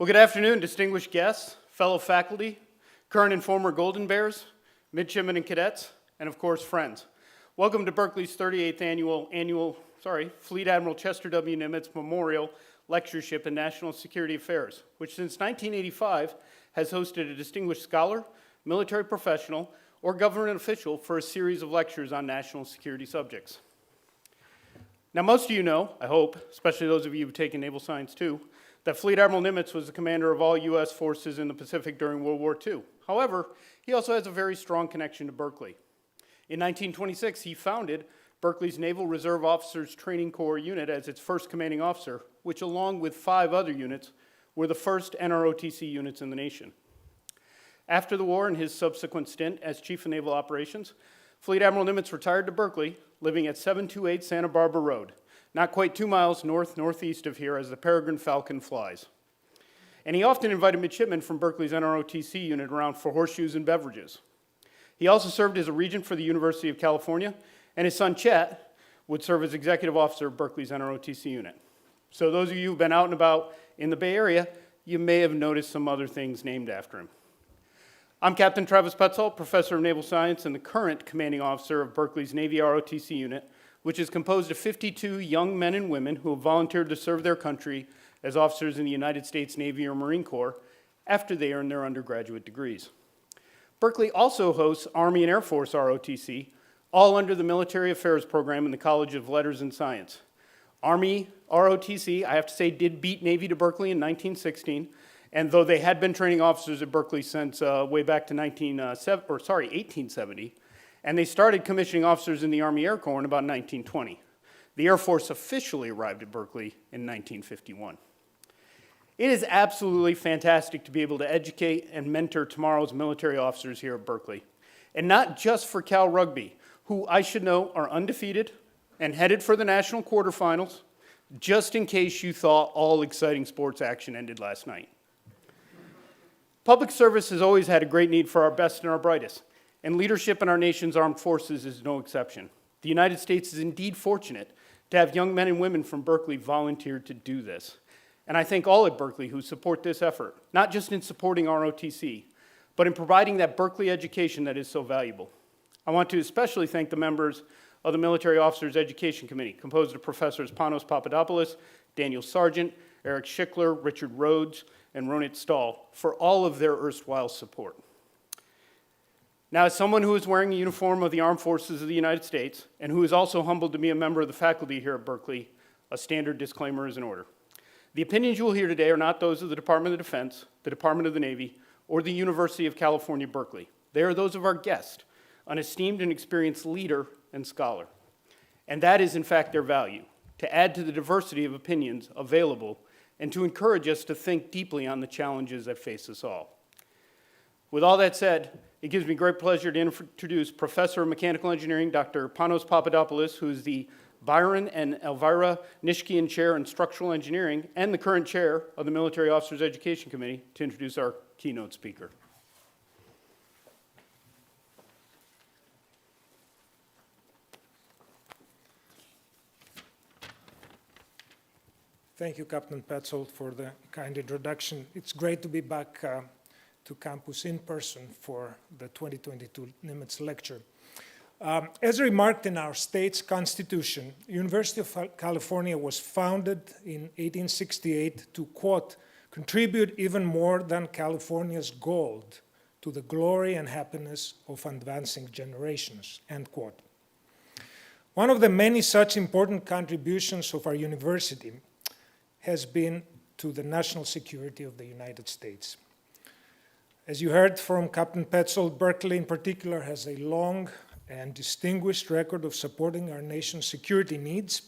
Well, good afternoon, distinguished guests, fellow faculty, current and former Golden Bears, midshipmen and cadets, and of course, friends. Welcome to Berkeley's 38th annual Fleet Admiral Chester W. Nimitz Memorial Lectureship in National Security Affairs, which since 1985 has hosted a distinguished scholar, military professional, or government official for a series of lectures on national security subjects. Now, most of you know, I hope, especially those of you who've taken naval science too, that Fleet Admiral Nimitz was the commander of all U.S. forces in the Pacific during World War II. However, he also has a very strong connection to Berkeley. In 1926, he founded Berkeley's Naval Reserve Officers Training Corps unit as its first commanding officer, which along with 5 other units, were the first NROTC units in the nation. After the war and his subsequent stint as Chief of Naval Operations, Fleet Admiral Nimitz retired to Berkeley, living at 728 Santa Barbara Road, not quite 2 miles northeast of here as the Peregrine Falcon flies. And he often invited midshipmen from Berkeley's NROTC unit around for horseshoes and beverages. He also served as a regent for the University of California, and his son Chet would serve as executive officer of Berkeley's NROTC unit. So those of you who've been out and about in the Bay Area, you may have noticed some other things named after him. I'm Captain Travis Petzold, professor of naval science and the current commanding officer of Berkeley's Navy ROTC unit, which is composed of 52 young men and women who have volunteered to serve their country as officers in the United States Navy or Marine Corps after they earn their undergraduate degrees. Berkeley also hosts Army and Air Force ROTC, all under the Military Affairs program in the College of Letters and Science. Army ROTC, I have to say, did beat Navy to Berkeley in 1916, and though they had been training officers at Berkeley since way back to 1870, and they started commissioning officers in the Army Air Corps in about 1920. The Air Force officially arrived at Berkeley in 1951. It is absolutely fantastic to be able to educate and mentor tomorrow's military officers here at Berkeley. And not just for Cal Rugby, who I should know are undefeated and headed for the national quarterfinals, just in case you thought all exciting sports action ended last night. Public service has always had a great need for our best and our brightest, and leadership in our nation's armed forces is no exception. The United States is indeed fortunate to have young men and women from Berkeley volunteer to do this. And I thank all at Berkeley who support this effort, not just in supporting ROTC, but in providing that Berkeley education that is so valuable. I want to especially thank the members of the Military Officers Education Committee, composed of Professors Panos Papadopoulos, Daniel Sargent, Eric Schickler, Richard Rhodes, and Ronit Stahl, for all of their erstwhile support. Now, as someone who is wearing a uniform of the Armed Forces of the United States, and who is also humbled to be a member of the faculty here at Berkeley, a standard disclaimer is in order. The opinions you will hear today are not those of the Department of Defense, the Department of the Navy, or the University of California, Berkeley. They are those of our guest, an esteemed and experienced leader and scholar. And that is, in fact, their value, to add to the diversity of opinions available and to encourage us to think deeply on the challenges that face us all. With all that said, it gives me great pleasure to introduce Professor of Mechanical Engineering, Dr. Panos Papadopoulos, who is the Byron and Elvira Nishkian Chair in Structural Engineering and the current chair of the Military Officers Education Committee, to introduce our keynote speaker. Thank you, Captain Petzold, for the kind introduction. It's great to be back to campus in person for the 2022 Nimitz Lecture. As remarked in our state's constitution, University of California was founded in 1868 to, quote, contribute even more than California's gold to the glory and happiness of advancing generations, end quote. One of the many such important contributions of our university has been to the national security of the United States. As you heard from Captain Petzold, Berkeley in particular has a long and distinguished record of supporting our nation's security needs.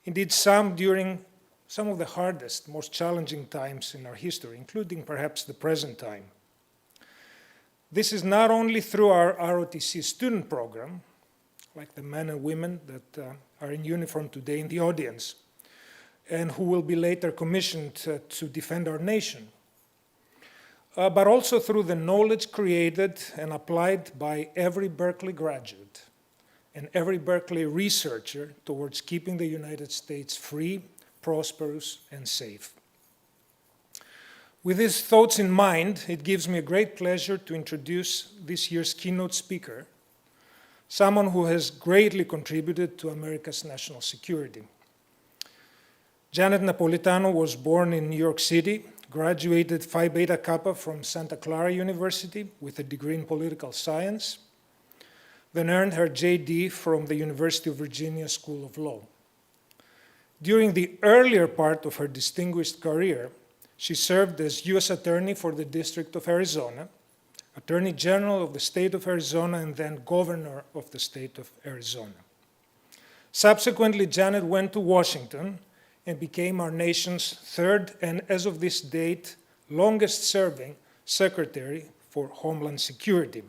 Indeed, during some of the hardest, most challenging times in our history, including perhaps the present time. This is not only through our ROTC student program, like the men and women that are in uniform today in the audience, and who will be later commissioned to defend our nation, but also through the knowledge created and applied by every Berkeley graduate and every Berkeley researcher towards keeping the United States free, prosperous, and safe. With these thoughts in mind, it gives me a great pleasure to introduce this year's keynote speaker, someone who has greatly contributed to America's national security. Janet Napolitano was born in New York City, graduated Phi Beta Kappa from Santa Clara University with a degree in political science, then earned her JD from the University of Virginia School of Law. During the earlier part of her distinguished career, she served as U.S. Attorney for the District of Arizona, Attorney General of the State of Arizona, and then Governor of the State of Arizona. Subsequently, Janet went to Washington and became our nation's third, and as of this date, longest-serving Secretary for Homeland Security.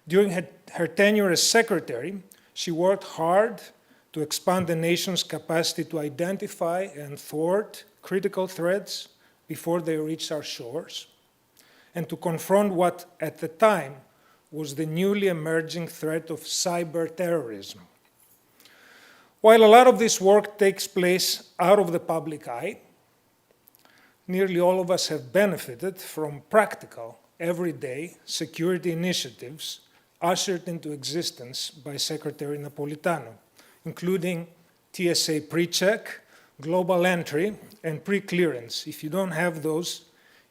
During her tenure as Secretary, she worked hard to expand the nation's capacity to identify and thwart critical threats before they reach our shores, and to confront what, at the time, was the newly emerging threat of cyber terrorism. While a lot of this work takes place out of the public eye, nearly all of us have benefited from practical, everyday security initiatives ushered into existence by Secretary Napolitano, including TSA pre-check, global entry, and pre-clearance. If you don't have those,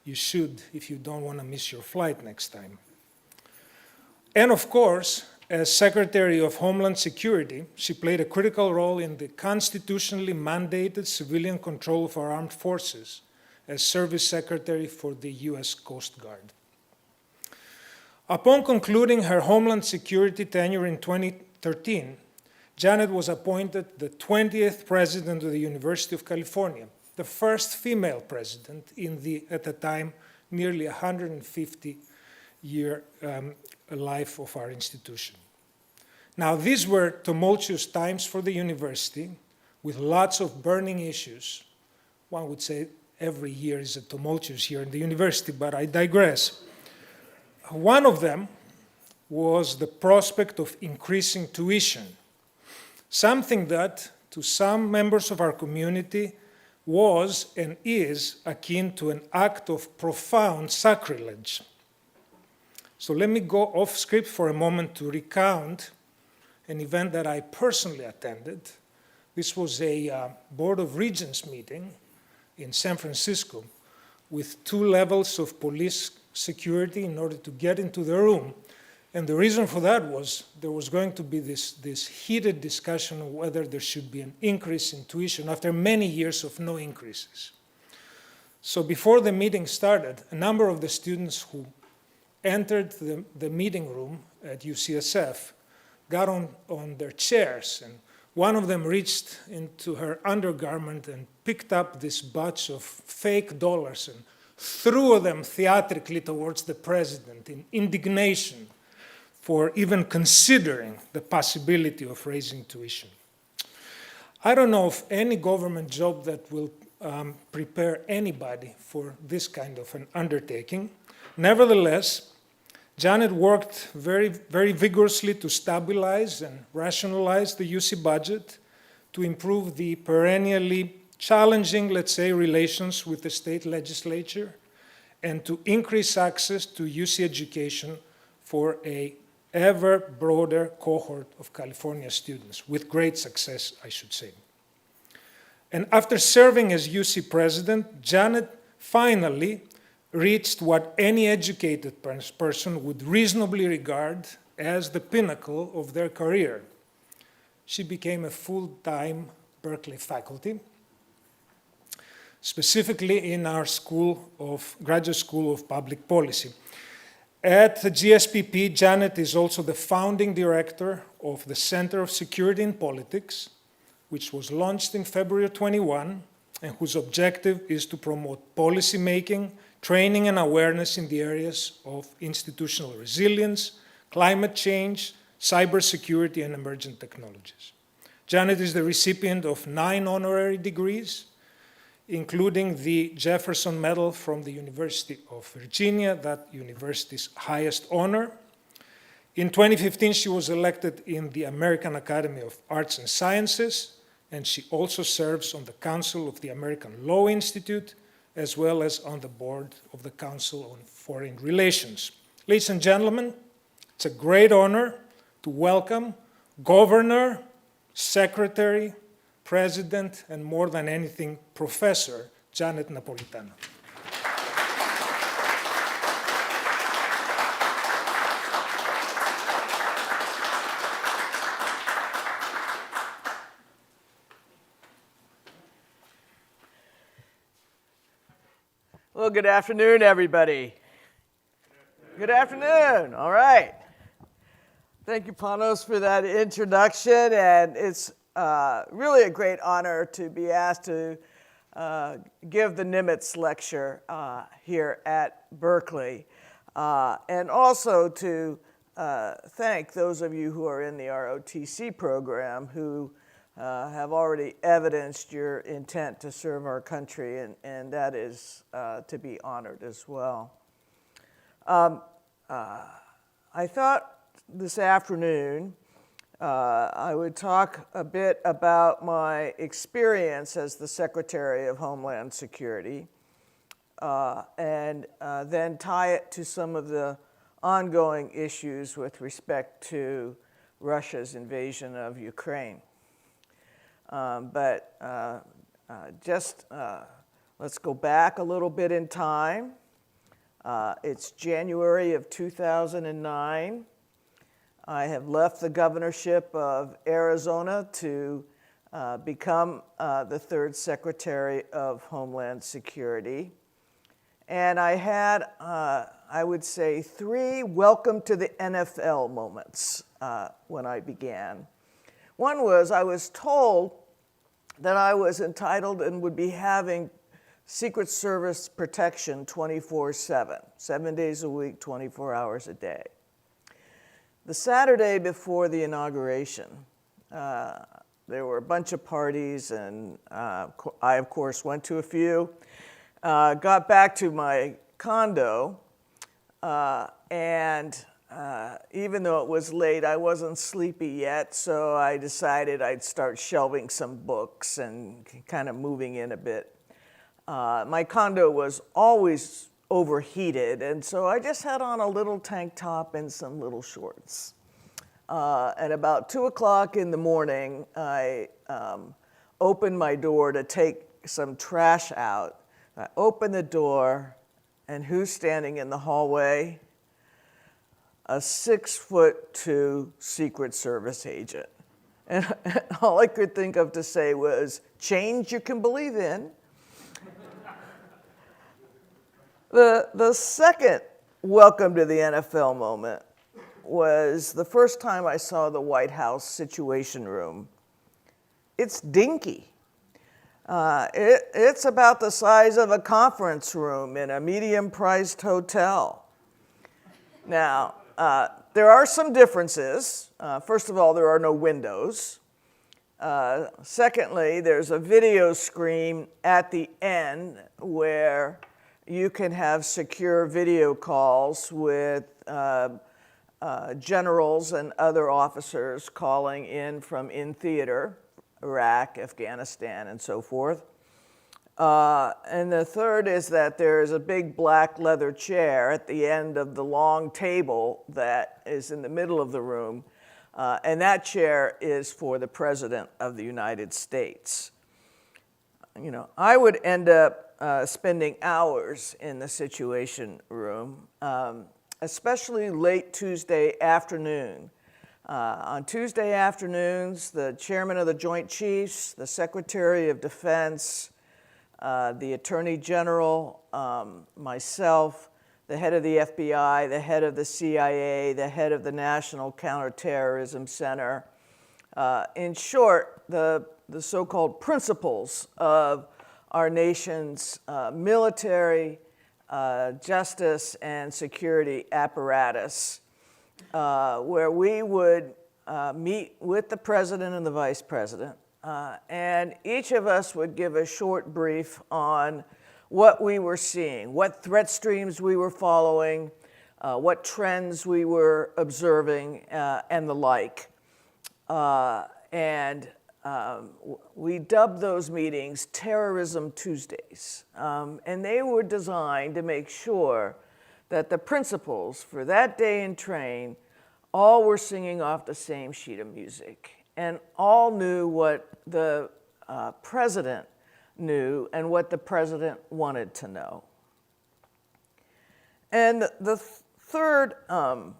you should if you don't want to miss your flight next time. And of course, as Secretary of Homeland Security, she played a critical role in the constitutionally mandated civilian control of our armed forces as Service Secretary for the U.S. Coast Guard. Upon concluding her Homeland Security tenure in 2013, Janet was appointed the 20th President of the University of California, the first female president in the, at the time, nearly 150-year life of our institution. Now, these were tumultuous times for the university with lots of burning issues. One would say every year is a tumultuous year in the university, but I digress. One of them was the prospect of increasing tuition, something that, to some members of our community, was and is akin to an act of profound sacrilege. So let me go off script for a moment to recount an event that I personally attended. This was a Board of Regents meeting in San Francisco with 2 levels of police security in order to get into the room. And the reason for that was there was going to be this heated discussion of whether there should be an increase in tuition after many years of no increases. So before the meeting started, a number of the students who entered the meeting room at UCSF got on their chairs, and one of them reached into her undergarment and picked up this bunch of fake dollars and threw them theatrically towards the president in indignation for even considering the possibility of raising tuition. I don't know of any government job that will prepare anybody for this kind of an undertaking. Nevertheless, Janet worked very, very vigorously to stabilize and rationalize the UC budget, to improve the perennially challenging, let's say, relations with the state legislature, and to increase access to UC education for a ever broader cohort of California students, with great success, I should say. And after serving as UC president, Janet finally reached what any educated person would reasonably regard as the pinnacle of their career. She became a full-time Berkeley faculty, specifically in our Graduate School of Public Policy. At the GSPP, Janet is also the founding director of the Center of Security in Politics, which was launched in February of 21, and whose objective is to promote policy making, training and awareness in the areas of institutional resilience, climate change, cybersecurity, and emerging technologies. Janet is the recipient of 9 honorary degrees, including the Jefferson Medal from the University of Virginia, that university's highest honor. In 2015, she was elected in the American Academy of Arts and Sciences, and she also serves on the Council of the American Law Institute as well as on the board of the Council on Foreign Relations. Ladies and gentlemen, it's a great honor to welcome Governor, Secretary, President, and more than anything, Professor Janet Napolitano. Well, good afternoon, everybody. Good afternoon. All right. Thank you, Panos, for that introduction, and it's really a great honor to be asked to give the Nimitz lecture here at Berkeley, and also to thank those of you who are in the ROTC program who have already evidenced your intent to serve our country, and that is to be honored as well. I thought this afternoon I would talk a bit about my experience as the Secretary of Homeland Security, and then tie it to some of the ongoing issues with respect to Russia's invasion of Ukraine. Let's go back a little bit in time. It's January of 2009. I have left the governorship of Arizona to become the third Secretary of Homeland Security. And I had, I would say, 3 welcome to the NFL moments when I began. One was I was told that I was entitled and would be having Secret Service protection 24/7, 7 days a week, 24 hours a day. The Saturday before the inauguration, there were a bunch of parties, and I, of course, went to a few. Got back to my condo, and even though it was late, I wasn't sleepy yet, so I decided I'd start shelving some books and kind of moving in a bit. My condo was always overheated, and so I just had on a little tank top and some little shorts. At about 2 o'clock in the morning, I opened my door to take some trash out. I opened the door, and who's standing in the hallway? A 6'2" Secret Service agent. And all I could think of to say was, change you can believe in. The second welcome to the NFL moment was the first time I saw the White House Situation Room. It's dinky. It's about the size of a conference room in a medium-priced hotel. Now, there are some differences. First of all, there are no windows. Secondly, there's a video screen at the end where you can have secure video calls with generals and other officers calling in from in theater, Iraq, Afghanistan, and so forth. And the third is that there is a big black leather chair at the end of the long table that is in the middle of the room, and that chair is for the President of the United States. You know, I would end up spending hours in the Situation Room, especially late Tuesday afternoon. On Tuesday afternoons, the Chairman of the Joint Chiefs, the Secretary of Defense, the Attorney General, myself, the head of the FBI, the head of the CIA, the head of the National Counterterrorism Center. In short, the so-called principles of our nation's military, justice, and security apparatus, where we would meet with the President and the Vice President, and each of us would give a short brief on what we were seeing, what threat streams we were following, what trends we were observing, and the like. And we dubbed those meetings Terrorism Tuesdays. And they were designed to make sure that the principals for that day in train all were singing off the same sheet of music and all knew what the president knew and what the president wanted to know. And the third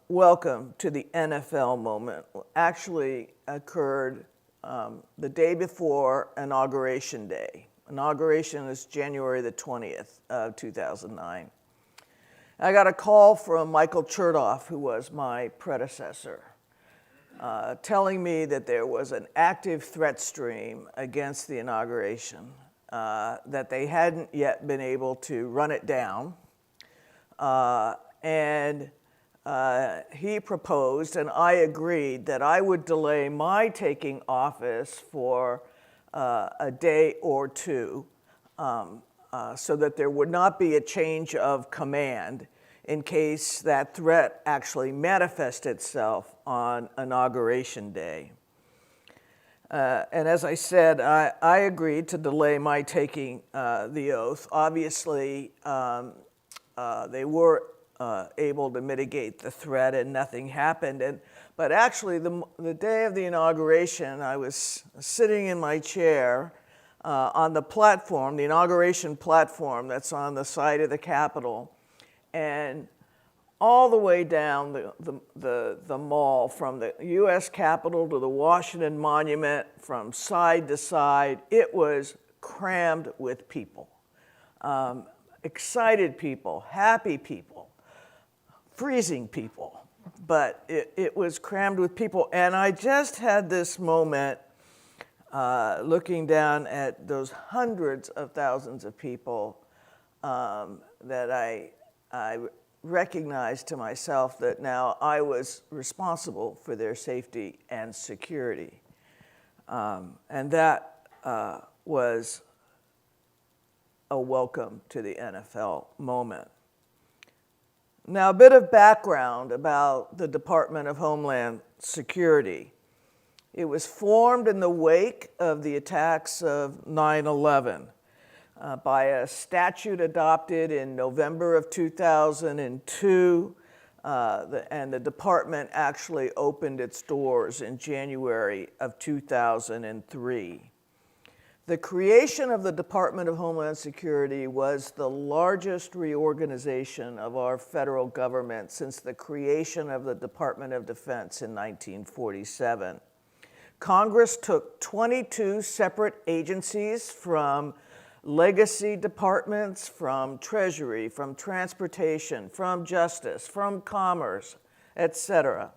welcome to the NFL moment actually occurred the day before Inauguration Day. Inauguration is January the 20th of 2009. I got a call from Michael Chertoff, who was my predecessor, telling me that there was an active threat stream against the inauguration, that they hadn't yet been able to run it down, and he proposed, and I agreed, that I would delay my taking office for a day or two so that there would not be a change of command in case that threat actually manifested itself on Inauguration Day. And as I said, I agreed to delay my taking the oath. Obviously, they were able to mitigate the threat and nothing happened. But actually, the day of the inauguration, I was sitting in my chair on the platform, the inauguration platform that's on the side of the Capitol, and all the way down the mall, from the U.S. Capitol to the Washington Monument, from side to side, it was crammed with people. Excited people, happy people, freezing people, but it was crammed with people. And I just had this moment looking down at those hundreds of thousands of people that I recognized to myself that now I was responsible for their safety and security. And that was a welcome to the NFL moment. Now, a bit of background about the Department of Homeland Security. It was formed in the wake of the attacks of 9/11 by a statute adopted in November of 2002, and the department actually opened its doors in January of 2003. The creation of the Department of Homeland Security was the largest reorganization of our federal government since the creation of the Department of Defense in 1947. Congress took 22 separate agencies from legacy departments, from Treasury, from Transportation, from Justice, from Commerce, etc.,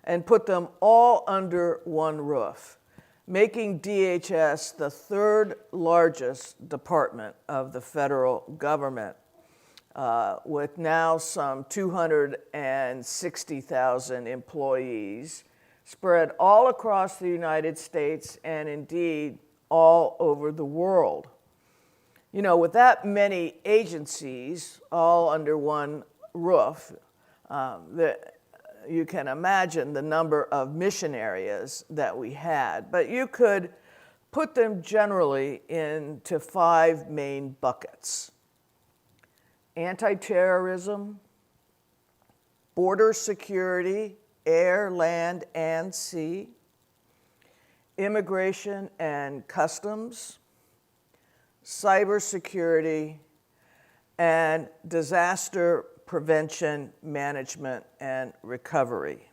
and put them all under one roof, making DHS the third largest department of the federal government, with now some 260,000 employees spread all across the United States and indeed all over the world. You know, with that many agencies all under one roof, you can imagine the number of mission areas that we had. But you could put them generally into 5 main buckets: anti-terrorism, border security, air, land, and sea, immigration and customs, cybersecurity, and disaster prevention, management, and recovery.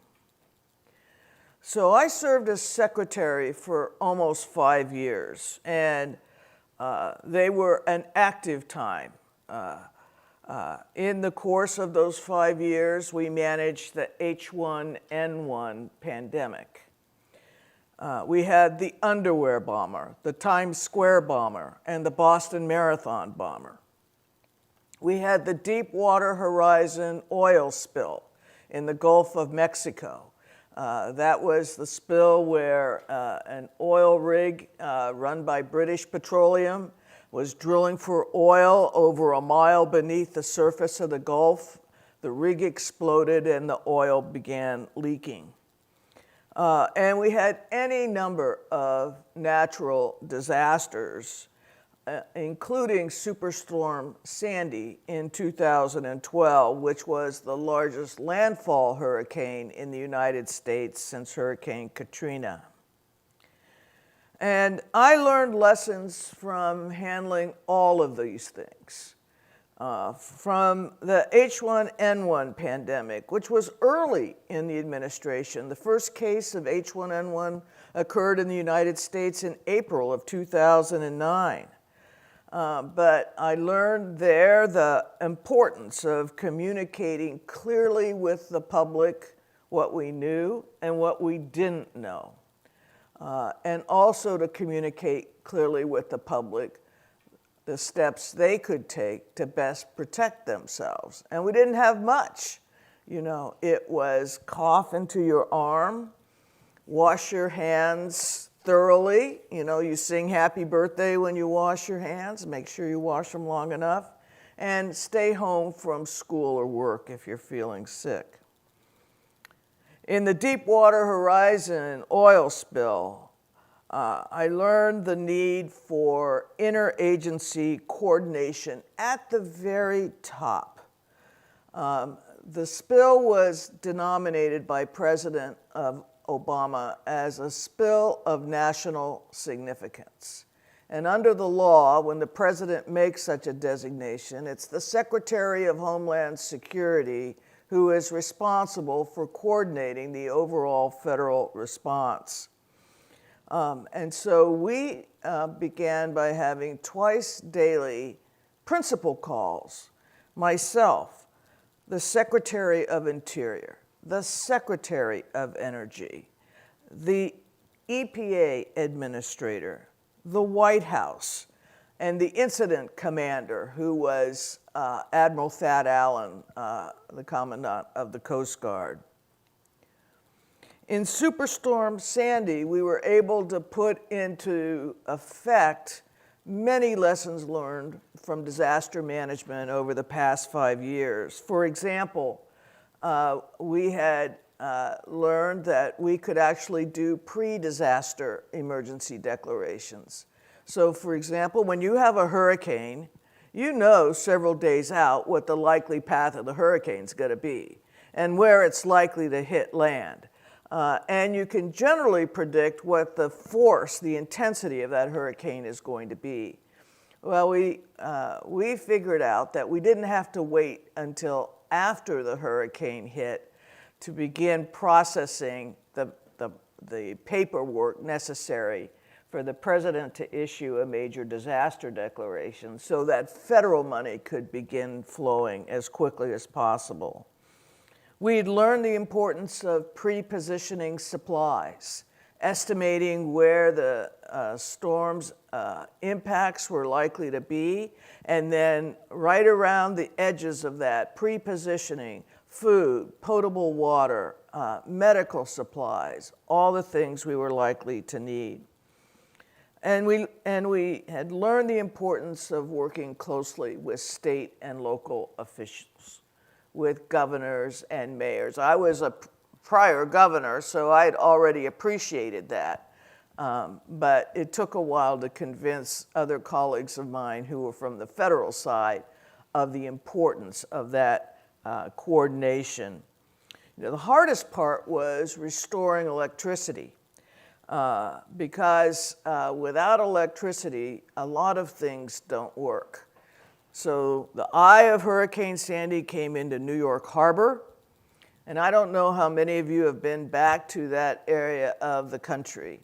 So I served as secretary for almost 5 years, and they were an active time. In the course of those 5 years, we managed the H1N1 pandemic. We had the underwear bomber, the Times Square bomber, and the Boston Marathon bomber. We had the Deepwater Horizon oil spill in the Gulf of Mexico. That was the spill where an oil rig run by British Petroleum was drilling for oil over a mile beneath the surface of the Gulf. The rig exploded and the oil began leaking. And we had any number of natural disasters, including Superstorm Sandy in 2012, which was the largest landfall hurricane in the United States since Hurricane Katrina. And I learned lessons from handling all of these things. From the H1N1 pandemic, which was early in the administration. The first case of H1N1 occurred in the United States in April of 2009. But I learned there the importance of communicating clearly with the public what we knew and what we didn't know. And also to communicate clearly with the public the steps they could take to best protect themselves. And we didn't have much. You know, it was cough into your arm, wash your hands thoroughly. You know, you sing happy birthday when you wash your hands. Make sure you wash them long enough. And stay home from school or work if you're feeling sick. In the Deepwater Horizon oil spill, I learned the need for interagency coordination at the very top. The spill was denominated by President Obama as a spill of national significance. And under the law, when the president makes such a designation, it's the Secretary of Homeland Security who is responsible for coordinating the overall federal response. And so we began by having twice daily principal calls. Myself, the Secretary of Interior, the Secretary of Energy, the EPA Administrator, the White House, and the Incident Commander, who was Admiral Thad Allen, the Commandant of the Coast Guard. In Superstorm Sandy, we were able to put into effect many lessons learned from disaster management over the past 5 years. For example, we had learned that we could actually do pre-disaster emergency declarations. So, for example, when you have a hurricane, you know several days out what the likely path of the hurricane's going to be and where it's likely to hit land. And you can generally predict what the force, the intensity of that hurricane is going to be. Well, we figured out that we didn't have to wait until after the hurricane hit to begin processing the paperwork necessary for the president to issue a major disaster declaration so that federal money could begin flowing as quickly as possible. We'd learned the importance of pre-positioning supplies, estimating where the storm's impacts were likely to be, and then right around the edges of that, pre-positioning food, potable water, medical supplies, all the things we were likely to need. And we had learned the importance of working closely with state and local officials, with governors and mayors. I was a prior governor, so I'd already appreciated that. But it took a while to convince other colleagues of mine who were from the federal side of the importance of that coordination. You know, the hardest part was restoring electricity. Because without electricity, a lot of things don't work. So the eye of Hurricane Sandy came into New York Harbor, and I don't know how many of you have been back to that area of the country.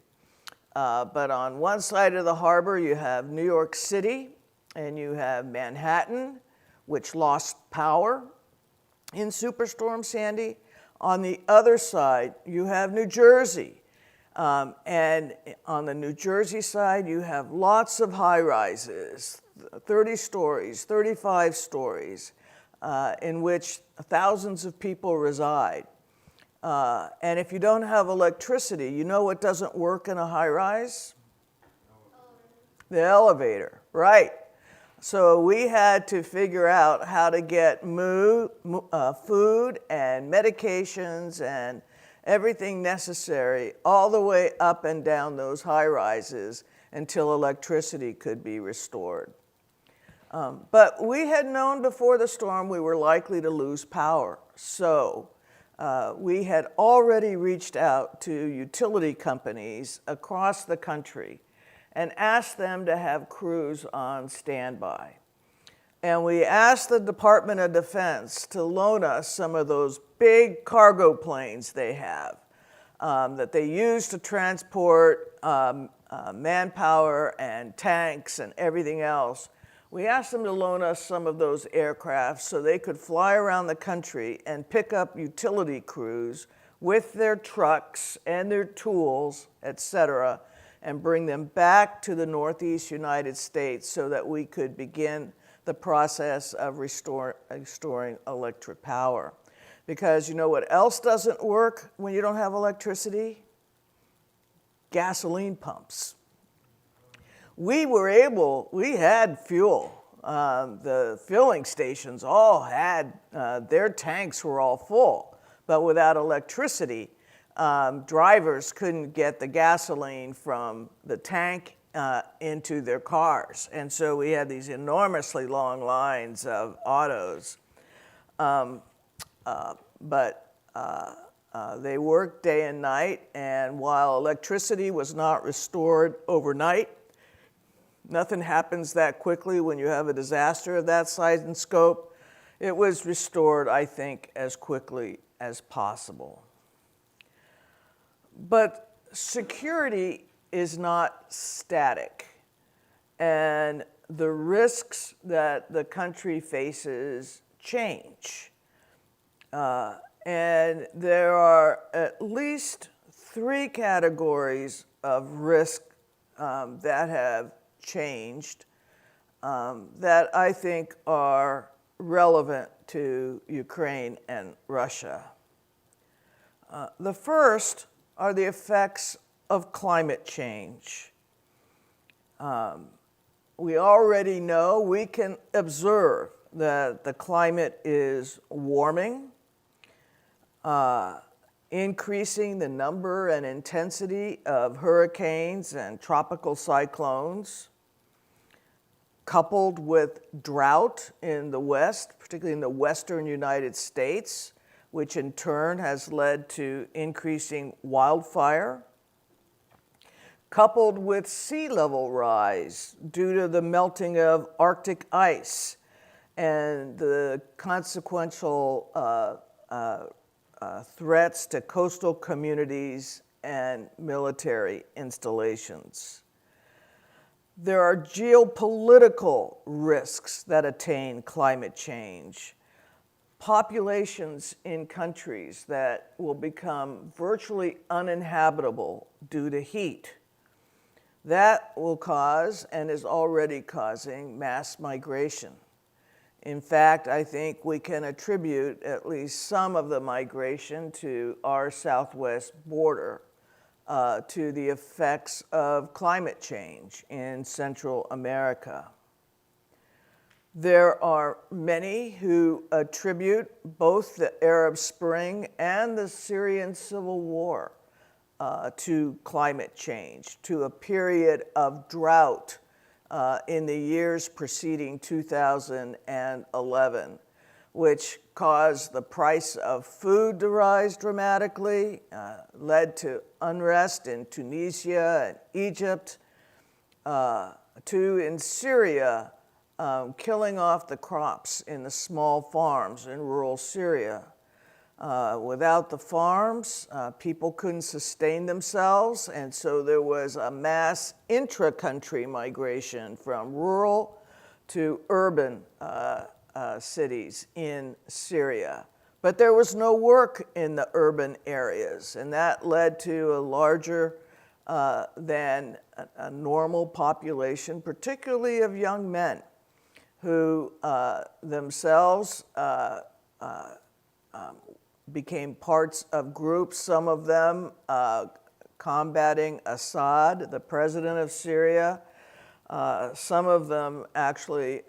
But on one side of the harbor, you have New York City, and you have Manhattan, which lost power in Superstorm Sandy. On the other side, you have New Jersey. And on the New Jersey side, you have lots of high-rises, 30 stories, 35 stories, in which thousands of people reside. And if you don't have electricity, you know what doesn't work in a high-rise? The elevator, right. So we had to figure out how to get food and medications everything necessary all the way up and down those high rises until electricity could be restored. But we had known before the storm we were likely to lose power. So we had already reached out to utility companies across the country and asked them to have crews on standby. And we asked the Department of Defense to loan us some of those big cargo planes they have that they use to transport manpower and tanks and everything else. We asked them to loan us some of those aircraft so they could fly around the country and pick up utility crews with their trucks and their tools, etc., and bring them back to the Northeast United States so that we could begin the process of restoring electric power. Because you know what else doesn't work when you don't have electricity? Gasoline pumps. We had fuel. The filling stations all had, their tanks were all full. But without electricity, drivers couldn't get the gasoline from the tank into their cars. And so we had these enormously long lines of autos. But they worked day and night, and while electricity was not restored overnight, nothing happens that quickly when you have a disaster of that size and scope, it was restored, I think, as quickly as possible. But security is not static, and the risks that the country faces change. And there are at least 3 categories of risk that have changed that I think are relevant to Ukraine and Russia. The first are the effects of climate change. We already know, we can observe that the climate is warming, increasing the number and intensity of hurricanes and tropical cyclones, coupled with drought in the West, particularly in the western United States, which in turn has led to increasing wildfire, coupled with sea level rise due to the melting of Arctic ice and the consequential threats to coastal communities and military installations. There are geopolitical risks that attain climate change. Populations in countries that will become virtually uninhabitable due to heat. That will cause, and is already causing, mass migration. In fact, I think we can attribute at least some of the migration to our southwest border to the effects of climate change in Central America. There are many who attribute both the Arab Spring and the Syrian civil war to climate change, to a period of drought in the years preceding 2011, which caused the price of food to rise dramatically, led to unrest in Tunisia and Egypt, to in Syria, killing off the crops in the small farms in rural Syria. Without the farms, people couldn't sustain themselves, and so there was a mass intra-country migration from rural to urban cities in Syria. But there was no work in the urban areas, and that led to a larger than a normal population, particularly of young men, who themselves became parts of groups, some of them combating Assad, the president of Syria. Some of them actually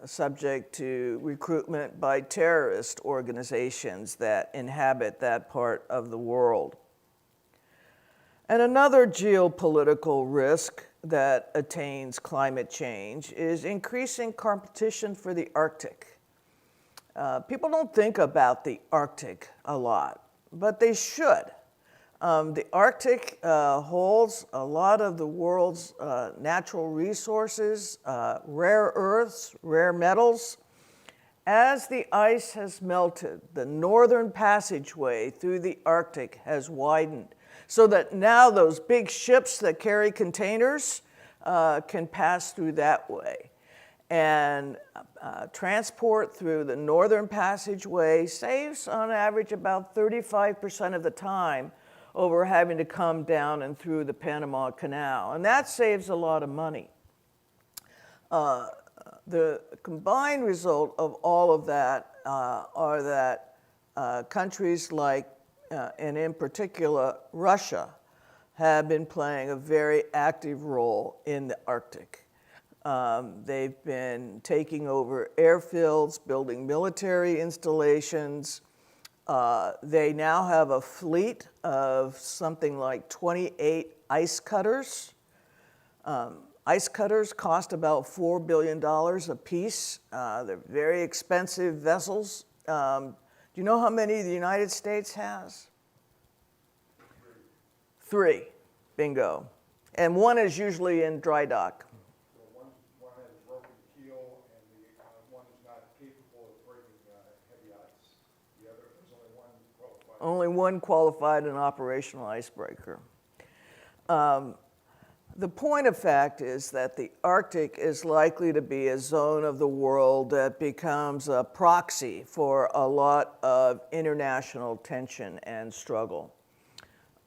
subject to recruitment by terrorist organizations that inhabit that part of the world. And another geopolitical risk that attains climate change is increasing competition for the Arctic. People don't think about the Arctic a lot, but they should. The Arctic holds a lot of the world's natural resources, rare earths, rare metals. As the ice has melted, the northern passageway through the Arctic has widened, so that now those big ships that carry containers can pass through that way. And transport through the northern passageway saves on average about 35% of the time over having to come down and through the Panama Canal. And that saves a lot of money. The combined result of all of that are that countries like, and in particular Russia, have been playing a very active role in the Arctic. They've been taking over airfields, building military installations. They now have a fleet of something like 28 ice cutters. Ice cutters cost about $4 billion a piece. They're very expensive vessels. Do you know how many the United States has? 3. Bingo. And one is usually in dry dock. One has broken keel, and the one is not capable of breaking heavy ice. The other, there's only one qualified. Only one qualified and operational icebreaker. The point of fact is that the Arctic is likely to be a zone of the world that becomes a proxy for a lot of international tension and struggle.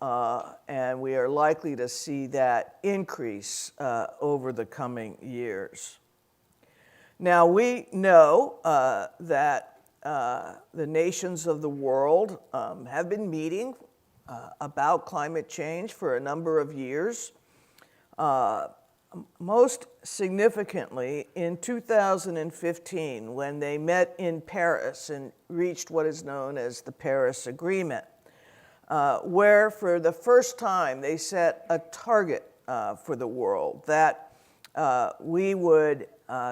And we are likely to see that increase over the coming years. Now, we know that the nations of the world have been meeting about climate change for a number of years. Most significantly, in 2015, when they met in Paris and reached what is known as the Paris Agreement, where for the first time they set a target for the world that we would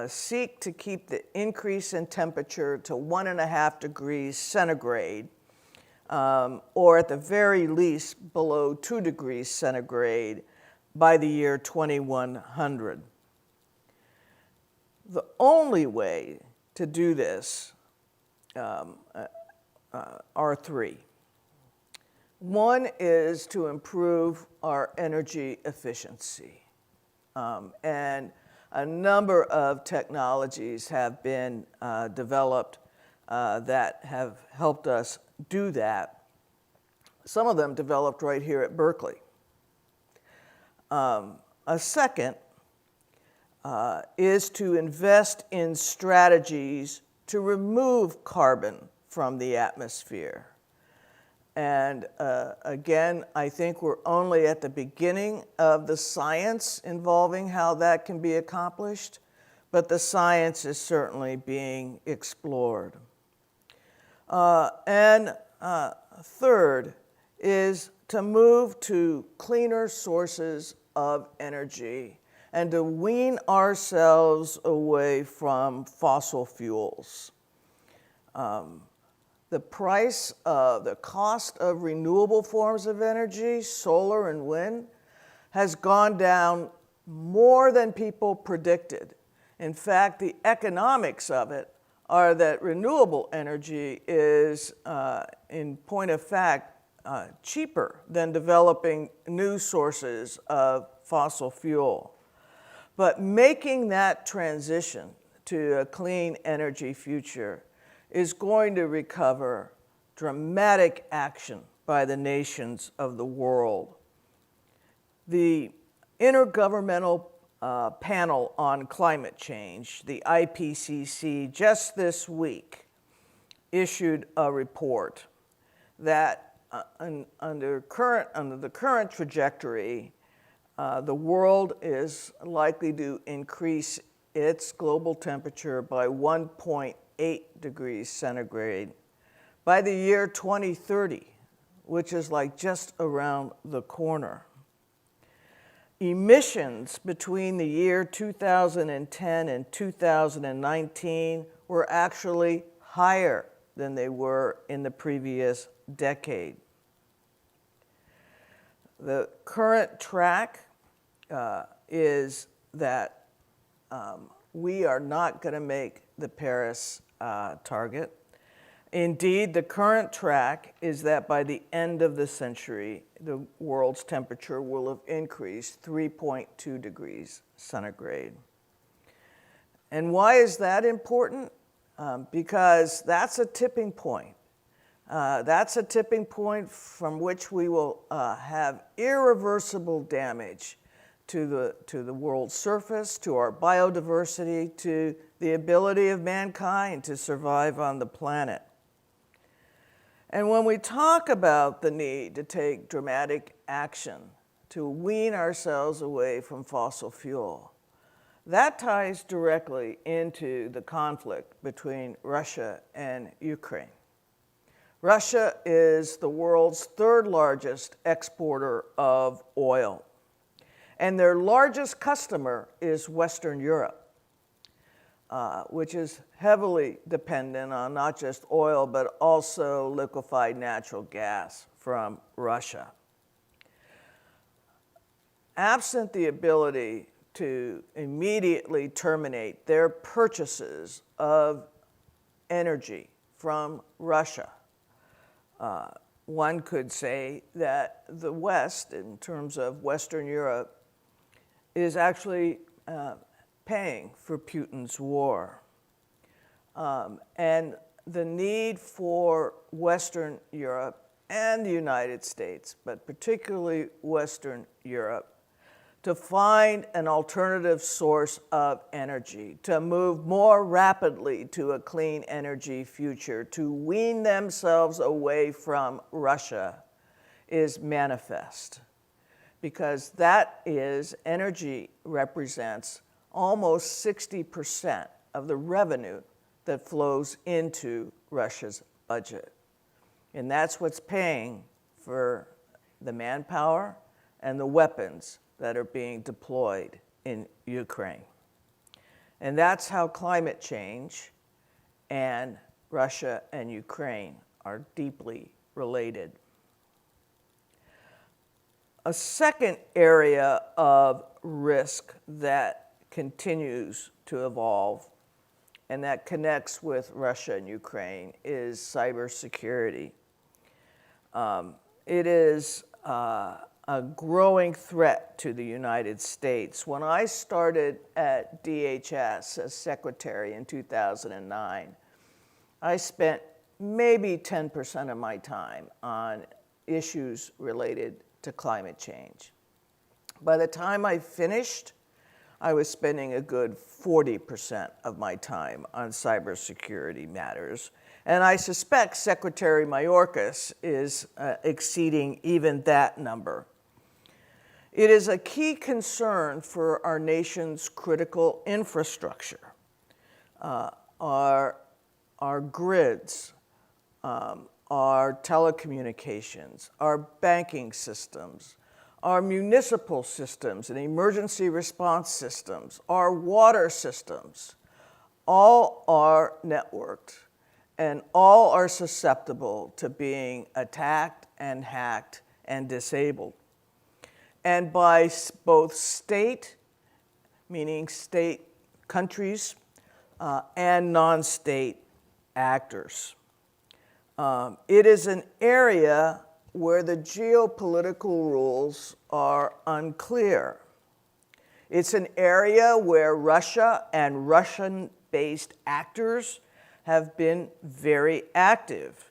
seek to keep the increase in temperature to 1.5 degrees centigrade, or at the very least below 2 degrees centigrade by the year 2100. The only way to do this are 3. One is to improve our energy efficiency. And a number of technologies have been developed that have helped us do that. Some of them developed right here at Berkeley. A second is to invest in strategies to remove carbon from the atmosphere. And again, I think we're only at the beginning of the science involving how that can be accomplished, but the science is certainly being explored. And third is to move to cleaner sources of energy and to wean ourselves away from fossil fuels. The cost of renewable forms of energy, solar and wind, has gone down more than people predicted. In fact, the economics of it are that renewable energy is, in point of fact, cheaper than developing new sources of fossil fuel. But making that transition to a clean energy future is going to recover dramatic action by the nations of the world. The Intergovernmental Panel on Climate Change, the IPCC, just this week issued a report that under the current trajectory, the world is likely to increase its global temperature by 1.8 degrees centigrade by the year 2030, which is like just around the corner. Emissions between the year 2010 and 2019 were actually higher than they were in the previous decade. The current track is that we are not going to make the Paris target. Indeed, the current track is that by the end of the century, the world's temperature will have increased 3.2 degrees centigrade. And why is that important? Because that's a tipping point. That's a tipping point from which we will have irreversible damage to the world's surface, to our biodiversity, to the ability of mankind to survive on the planet. And when we talk about the need to take dramatic action to wean ourselves away from fossil fuel, that ties directly into the conflict between Russia and Ukraine. Russia is the world's third largest exporter of oil, and their largest customer is Western Europe, which is heavily dependent on not just oil, but also liquefied natural gas from Russia. Absent the ability to immediately terminate their purchases of energy from Russia, one could say that the West, in terms of Western Europe, is actually paying for Putin's war. And the need for Western Europe and the United States, but particularly Western Europe, to find an alternative source of energy, to move more rapidly to a clean energy future, to wean themselves away from Russia, is manifest. Because that is, energy represents almost 60% of the revenue that flows into Russia's budget. And that's what's paying for the manpower and the weapons that are being deployed in Ukraine. And that's how climate change and Russia and Ukraine are deeply related. A second area of risk that continues to evolve and that connects with Russia and Ukraine is cybersecurity. It is a growing threat to the United States. When I started at DHS as secretary in 2009, I spent maybe 10% of my time on issues related to climate change. By the time I finished, I was spending a good 40% of my time on cybersecurity matters. And I suspect Secretary Mayorkas is exceeding even that number. It is a key concern for our nation's critical infrastructure, our grids, our telecommunications, our banking systems, our municipal systems and emergency response systems, our water systems, all are networked and all are susceptible to being attacked and hacked and disabled. And by both state, meaning state countries, and non-state actors. It is an area where the geopolitical rules are unclear. It's an area where Russia and Russian-based actors have been very active.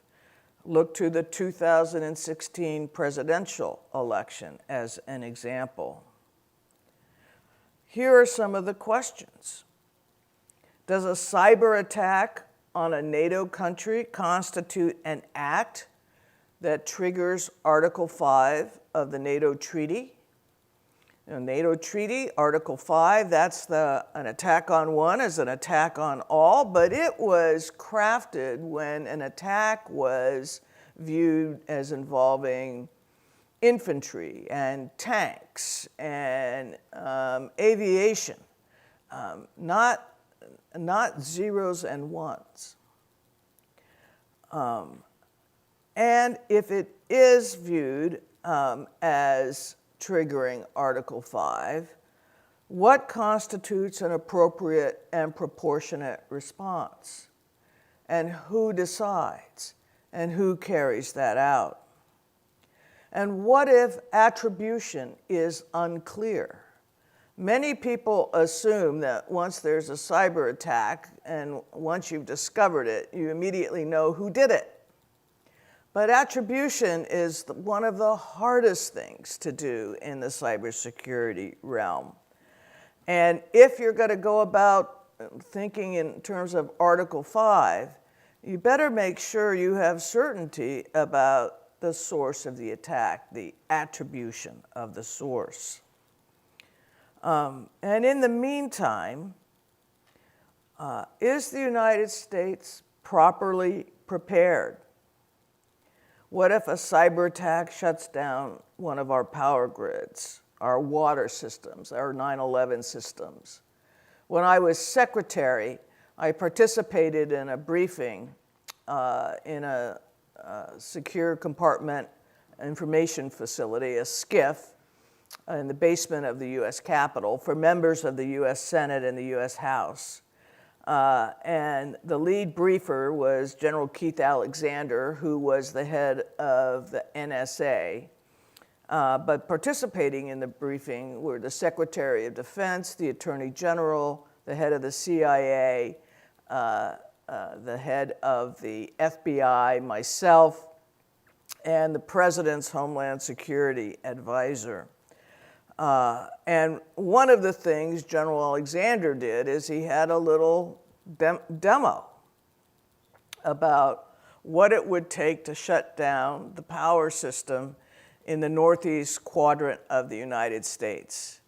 Look to the 2016 presidential election as an example. Here are some of the questions. Does a cyber attack on a NATO country constitute an act that triggers Article 5 of the NATO treaty? NATO treaty, Article 5, that's an attack on one is an attack on all, but it was crafted when an attack was viewed as involving infantry and tanks and aviation, not zeros and ones. And if it is viewed as triggering Article 5, what constitutes an appropriate and proportionate response? And who decides? And who carries that out? And what if attribution is unclear? Many people assume that once there's a cyber attack and once you've discovered it, you immediately know who did it. But attribution is one of the hardest things to do in the cybersecurity realm. And if you're going to go about thinking in terms of Article 5, you better make sure you have certainty about the source of the attack, the attribution of the source. And in the meantime, is the United States properly prepared? What if a cyber attack shuts down one of our power grids, our water systems, our 9/11 systems? When I was secretary, I participated in a briefing in a secure compartment information facility, a SCIF, in the basement of the U.S. Capitol for members of the U.S. Senate and the U.S. House. And the lead briefer was General Keith Alexander, who was the head of the NSA. But participating in the briefing were the Secretary of Defense, the Attorney General, the head of the CIA, the head of the FBI, myself, and the President's Homeland Security Advisor. And one of the things General Alexander did is he had a little demo about what it would take to shut down the power system in the northeast quadrant of the United States.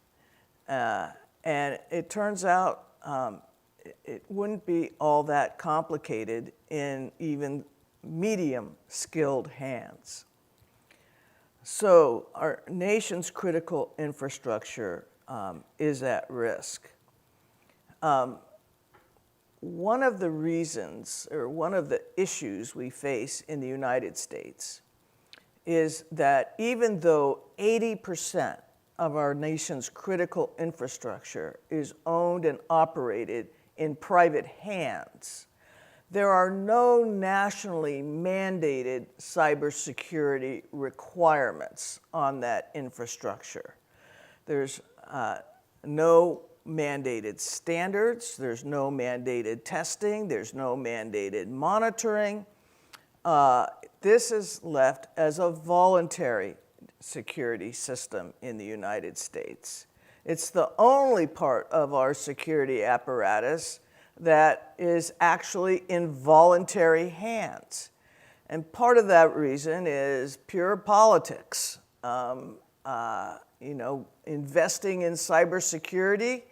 And it turns out it wouldn't be all that complicated in even medium-skilled hands. So our nation's critical infrastructure is at risk. One of the reasons, or one of the issues we face in the United States is that even though 80% of our nation's critical infrastructure is owned and operated in private hands, there are no nationally mandated cybersecurity requirements on that infrastructure. There's no mandated standards, there's no mandated testing, there's no mandated monitoring. This is left as a voluntary security system in the United States. It's the only part of our security apparatus that is actually in voluntary hands. And part of that reason is pure politics. Investing in cybersecurity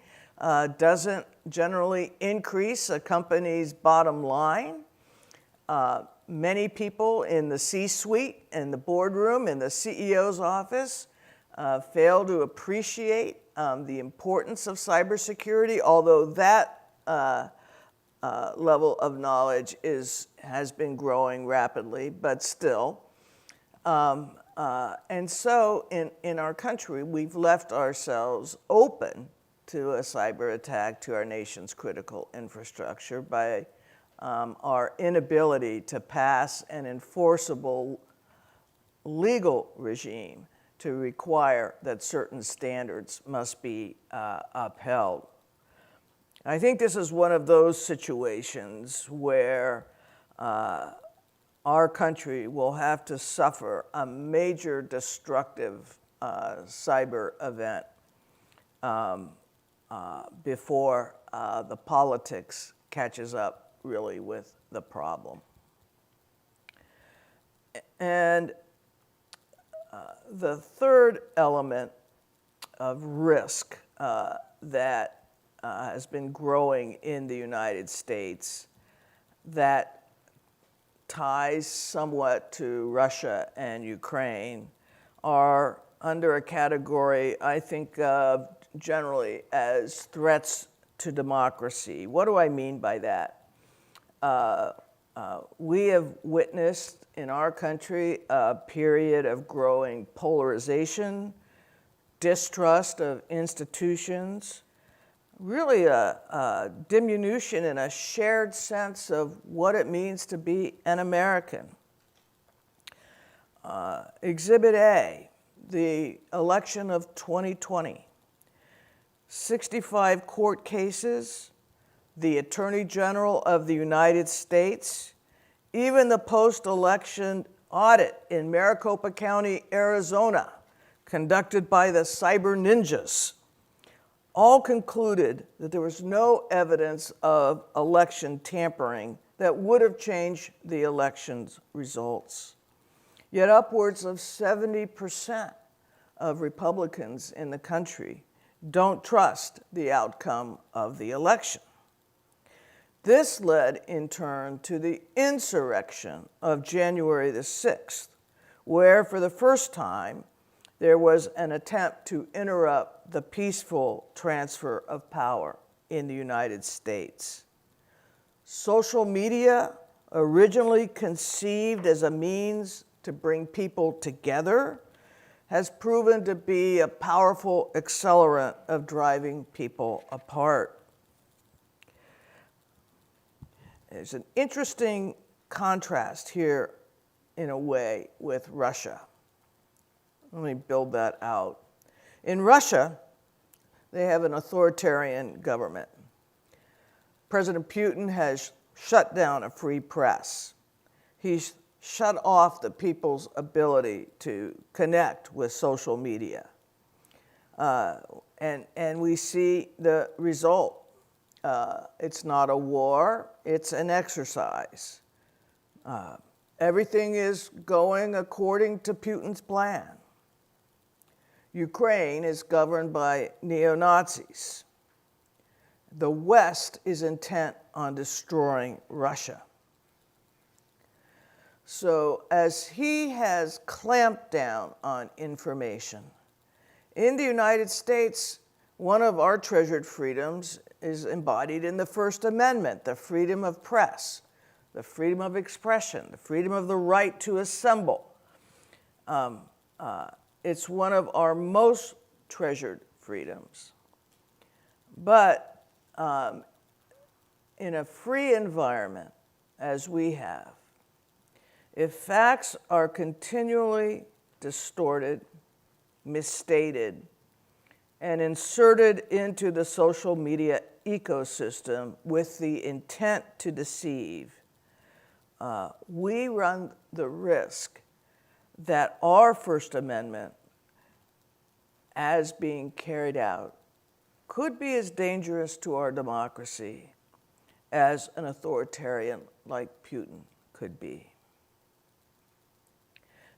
doesn't generally increase a company's bottom line. Many people in the C-suite, in the boardroom, in the CEO's office fail to appreciate the importance of cybersecurity, although that level of knowledge has been growing rapidly, but still. And so in our country, we've left ourselves open to a cyber attack to our nation's critical infrastructure by our inability to pass an enforceable legal regime to require that certain standards must be upheld. I think this is one of those situations where our country will have to suffer a major destructive cyber event before the politics catches up really with the problem. And the third element risk that has been growing in the United States that ties somewhat to Russia and Ukraine are under a category I think of generally as threats to democracy. What do I mean by that? We have witnessed in our country a period of growing polarization, distrust of institutions, really a diminution in a shared sense of what it means to be an American. Exhibit A, the election of 2020. 65 court cases, the Attorney General of the United States, even the post-election audit in Maricopa County, Arizona, conducted by the cyber ninjas, all concluded that there was no evidence of election tampering that would have changed the election's results. Yet upwards of 70% of Republicans in the country don't trust the outcome of the election. This led in turn to the insurrection of January the 6th, where for the first time there was an attempt to interrupt the peaceful transfer of power in the United States. Social media, originally conceived as a means to bring people together, has proven to be a powerful accelerant of driving people apart. There's an interesting contrast here, in a way, with Russia. Let me build that out. In Russia, they have an authoritarian government. President Putin has shut down a free press. He's shut off the people's ability to connect with social media. And we see the result. It's not a war, it's an exercise. Everything is going according to Putin's plan. Ukraine is governed by neo-Nazis. The West is intent on destroying Russia. So as he has clamped down on information, in the United States, one of our treasured freedoms is embodied in the First Amendment, the freedom of press, the freedom of expression, the freedom of the right to assemble. It's one of our most treasured freedoms. But in a free environment, as we have, if facts are continually distorted, misstated, and inserted into the social media ecosystem with the intent to deceive, we run the risk that our First Amendment, as being carried out, could be as dangerous to our democracy as an authoritarian like Putin could be.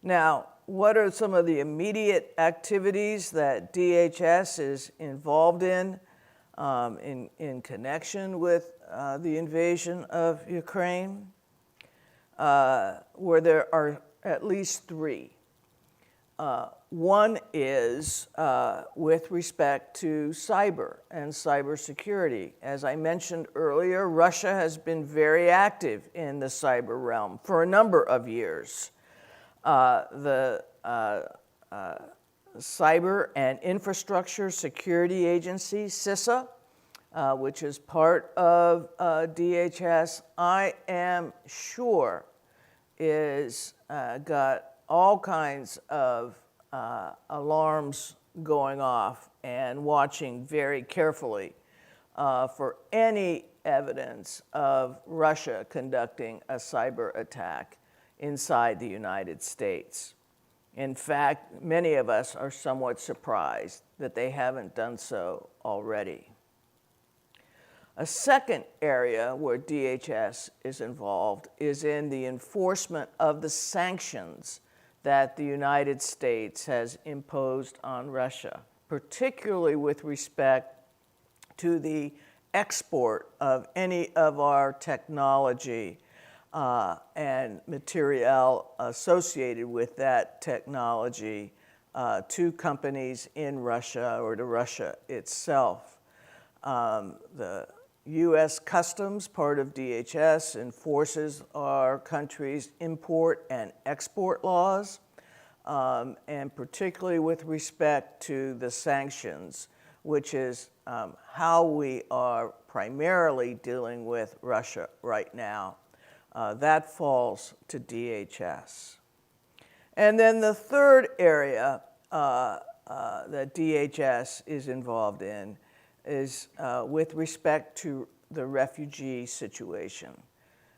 Now, what are some of the immediate activities that DHS is involved in connection with the invasion of Ukraine? Where there are at least three. One is with respect to cyber and cybersecurity. As I mentioned earlier, Russia has been very active in the cyber realm for a number of years. The Cyber and Infrastructure Security Agency, CISA, which is part of DHS, I am sure is got all kinds of alarms going off and watching very carefully for any evidence of Russia conducting a cyber attack inside the United States. In fact, many of us are somewhat surprised that they haven't done so already. A second area where DHS is involved is in the enforcement of the sanctions that the United States has imposed on Russia, particularly with respect to the export of any of our technology and material associated with that technology to companies in Russia or to Russia itself. The U.S. Customs, part of DHS, enforces our country's import and export laws, and particularly with respect to the sanctions, which is how we are primarily dealing with Russia right now. That falls to DHS. And then the third area that DHS is involved in is with respect to the refugee situation.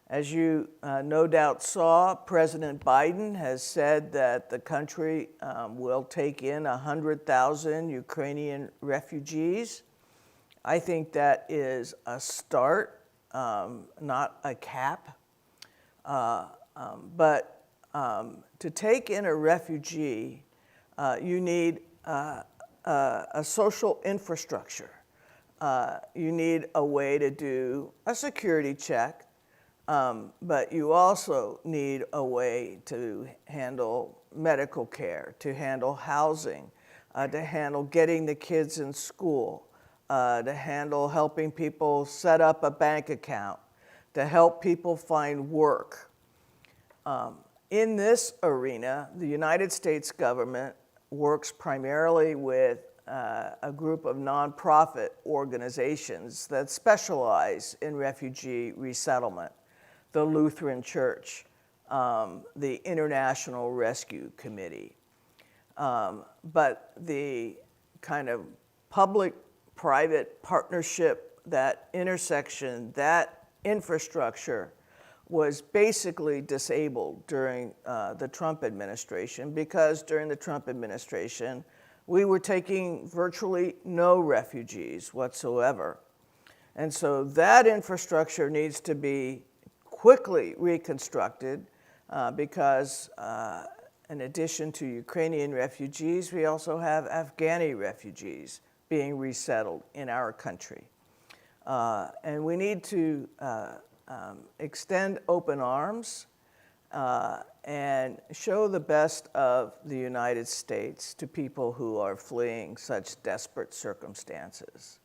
As you no doubt saw, President Biden has said that the country will take in 100,000 Ukrainian refugees. I think that is a start, not a cap. But to take in a refugee, you need a social infrastructure. You need a way to do a security check, but you also need a way to handle medical care, to handle housing, to handle getting the kids in school, to handle helping people set up a bank account, to help people find work. In this arena, the United States government works primarily with a group of nonprofit organizations that specialize in refugee resettlement: the Lutheran Church, the International Rescue Committee. But the kind of public-private partnership, that intersection, that infrastructure was basically disabled during the Trump administration, because during the Trump administration, we were taking virtually no refugees whatsoever. And so that infrastructure needs to be quickly reconstructed because in addition to Ukrainian refugees, we also have Afghani refugees being resettled in our country. And we need to extend open arms and show the best of the United States to people who are fleeing such desperate circumstances.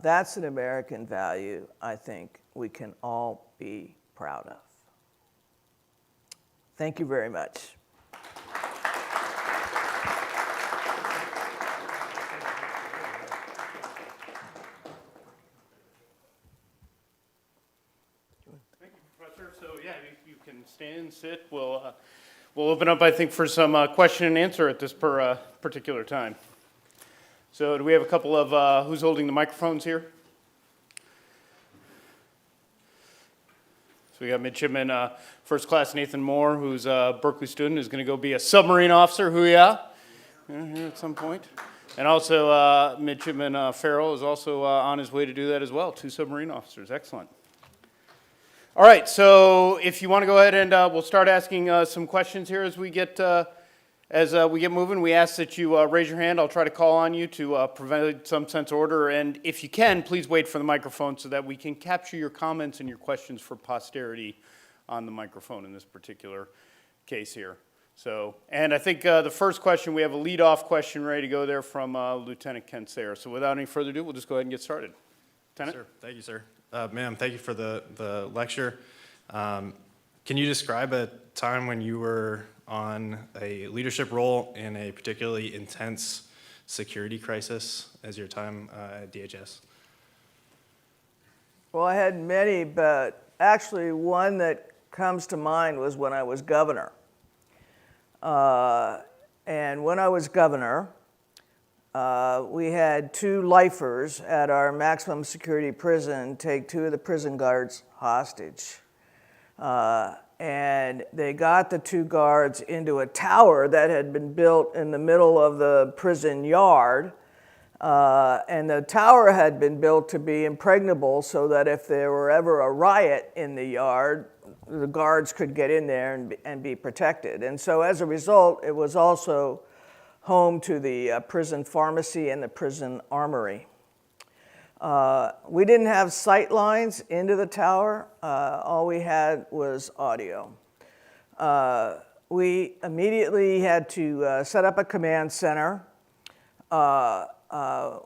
That's an American value I think we can all be proud of. Thank you very much. Thank you, Professor. So yeah, you can stand, sit. We'll open up, I think, for some question and answer at this particular time. So do we have a couple of, who's holding the microphones here? So we got Midshipman First Class Nathan Moore, who's a Berkeley student, who's going to go be a submarine officer, here at some point. And also Midshipman Farrell is also on his way to do that as well, 2 submarine officers. Excellent. All right, so if you want to go ahead and we'll start asking some questions here as we get moving. We ask that you raise your hand. I'll try to call on you to provide some sense of order. And if you can, please wait for the microphone so that we can capture your comments and your questions for posterity on the microphone in this particular case here. So, and I think the first question, we have a lead-off question ready to go there from Lieutenant Ken Sayer. So without any further ado, we'll just go ahead and get started. Lieutenant? Sir, thank you, sir. Ma'am, thank you for the lecture. Can you describe a time when you were on a leadership role in a particularly intense security crisis as your time at DHS? Well, I had many, but actually one that comes to mind was when I was governor. And when I was governor, we had 2 lifers at our maximum security prison take 2 of the prison guards hostage. And they got the 2 guards into a tower that had been built in the middle of the prison yard. And the tower had been built to be impregnable so that if there were ever a riot in the yard, the guards could get in there and be protected. And so as a result, it was also home to the prison pharmacy and the prison armory. We didn't have sight lines into the tower. All we had was audio. We immediately had to set up a command center.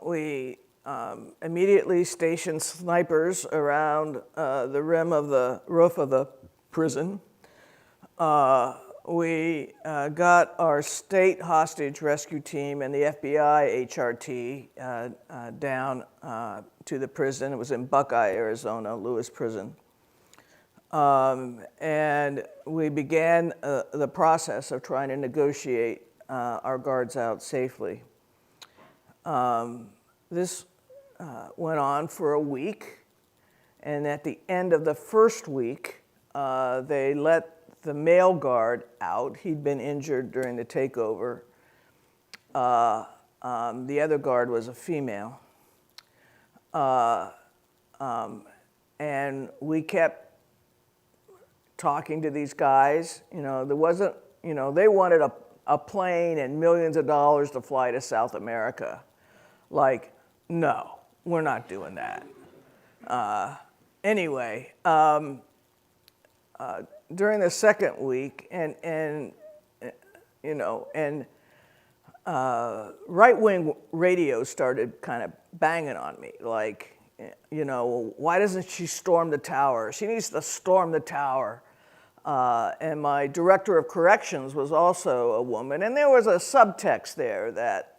We immediately stationed snipers around the rim of the roof of the prison. We got our state hostage rescue team and the FBI HRT down to the prison. It was in Buckeye, Arizona, Lewis Prison. And we began the process of trying to negotiate our guards out safely. This went on for a week, and at the end of the first week, they let the male guard out. He'd been injured during the takeover. The other guard was a female. And we kept talking to these guys. You know, there wasn't, you know, they wanted a plane and millions of dollars to fly to South America. Like, no, we're not doing that. Anyway, during the second week, and right-wing radio started kind of banging on me, like, you know, why doesn't she storm the tower? She needs to storm the tower. And my director of corrections was also a woman, and there was a subtext there that,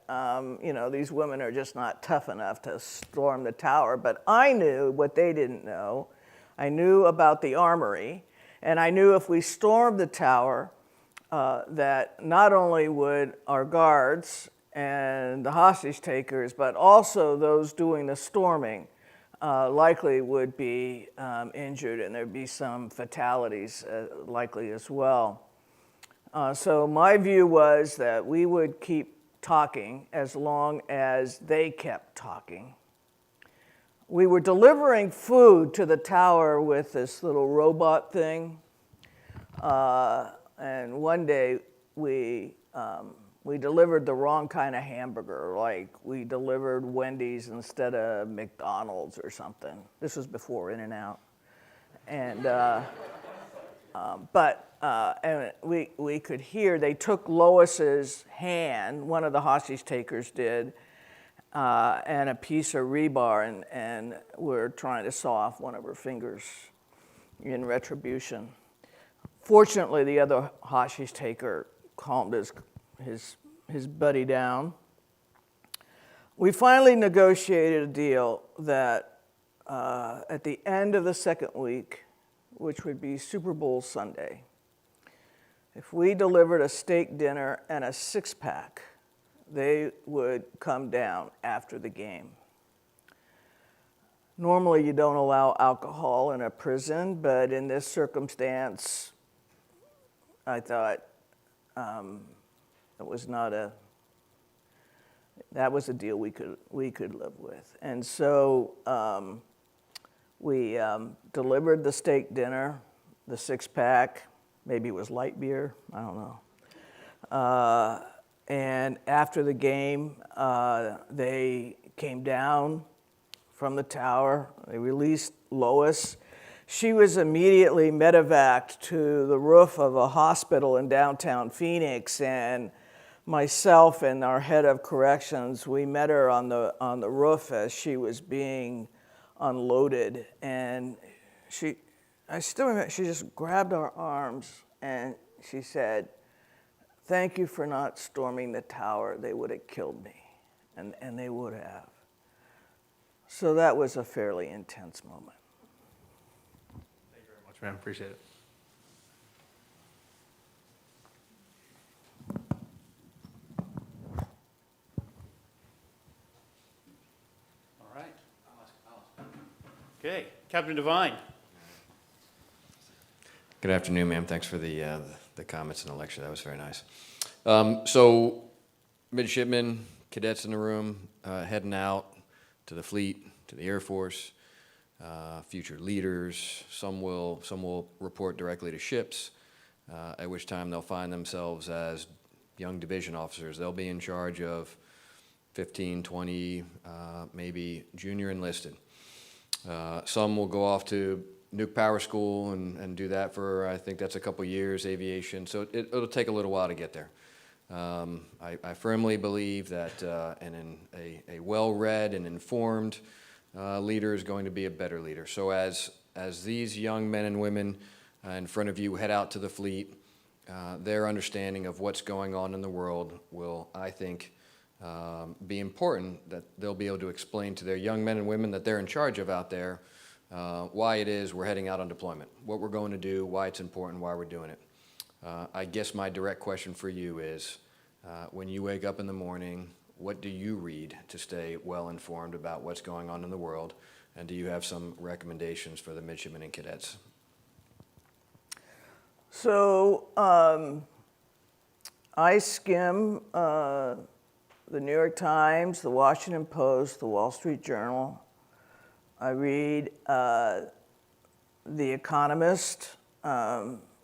you know, these women are just not tough enough to storm the tower. But I knew what they didn't know. I knew about the armory, and I knew if we stormed the tower, that not only would our guards and the hostage takers, but also those doing the storming, likely would be injured, and there'd be some fatalities likely as well. So my view was that we would keep talking as long as they kept talking. We were delivering food to the tower with this little robot thing, and one day we delivered the wrong kind of hamburger. Like, we delivered Wendy's instead of McDonald's or something. This was before In-N-Out. And, and we could hear, they took Lois's hand, one of the hostage takers did, and a piece of rebar, and were trying to saw off one of her fingers in retribution. Fortunately, the other hostage taker calmed his buddy down. We finally negotiated a deal that at the end of the second week, which would be Super Bowl Sunday, if we delivered a steak dinner and a six-pack, they would come down after the game. Normally, you don't allow alcohol in a prison, but in this circumstance, I thought it was not that was a deal we could live with. And so we delivered the steak dinner, the six-pack, maybe it was light beer, I don't know. And after the game, they came down from the tower. They released Lois. She was immediately medevaced to the roof of a hospital in downtown Phoenix, and myself and our head of corrections, we met her on the roof as she was being unloaded, and I still remember, she just grabbed our arms and she said, "Thank you for not storming the tower. They would have killed me," and they would have. So that was a fairly intense moment. Thank you very much, man. Appreciate it. All right. Okay, Captain Devine. Good afternoon, ma'am. Thanks for the comments and the lecture. That was very nice. So, midshipmen, cadets in the room, heading out to the fleet, to the Air Force, future leaders. Some will report directly to ships, at which time they'll find themselves as young division officers. They'll be in charge of 15, 20, maybe junior enlisted. Some will go off to nuke power school and do that for, I think that's a couple years, aviation. So it'll take a little while to get there. I firmly believe that a well-read and informed leader is going to be a better leader. So as these young men and women in front of you head out to the fleet, their understanding of what's going on in the world will, I think, be important, that they'll be able to explain to their young men and women that they're in charge of out there why it is we're heading out on deployment, what we're going to do, why it's important, why we're doing it. I guess my direct question for you is, when you wake up in the morning, what do you read to stay well informed about what's going on in the world? And do you have some recommendations for the midshipmen and cadets? So I skim the New York Times, the Washington Post, the Wall Street Journal. I read The Economist,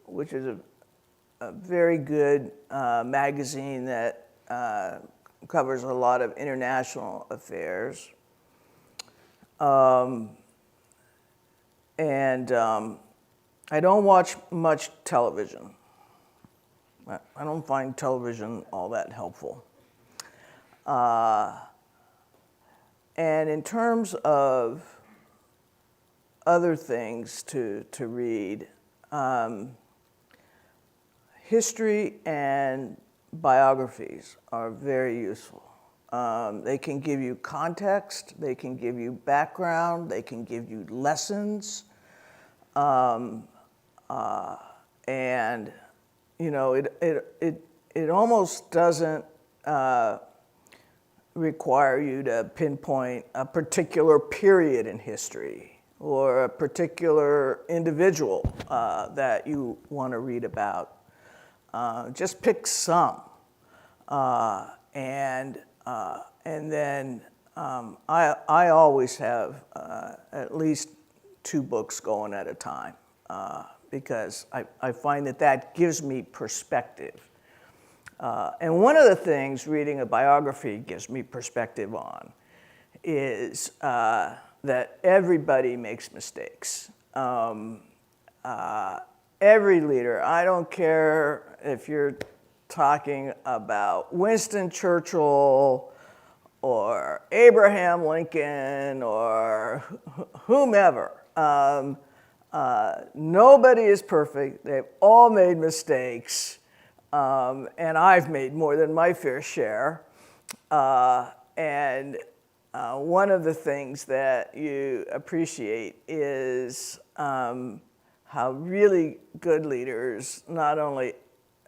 which is a very good magazine that covers a lot of international affairs. I don't watch much television. I don't find television all that helpful. And in terms of other things to read, history and biographies are very useful. They can give you context, they can give you background, they can give you lessons. And you know, it almost doesn't require you to pinpoint a particular period in history or a particular individual that you want to read about. Just pick some, and then I always have at least 2 books going at a time because I find that gives me perspective. And one of the things reading a biography gives me perspective on is that everybody makes mistakes. Every leader, I don't care if you're talking about Winston Churchill or Abraham Lincoln or whomever. Nobody is perfect. They've all made mistakes. And I've made more than my fair share. And one of the things that you appreciate is how really good leaders not only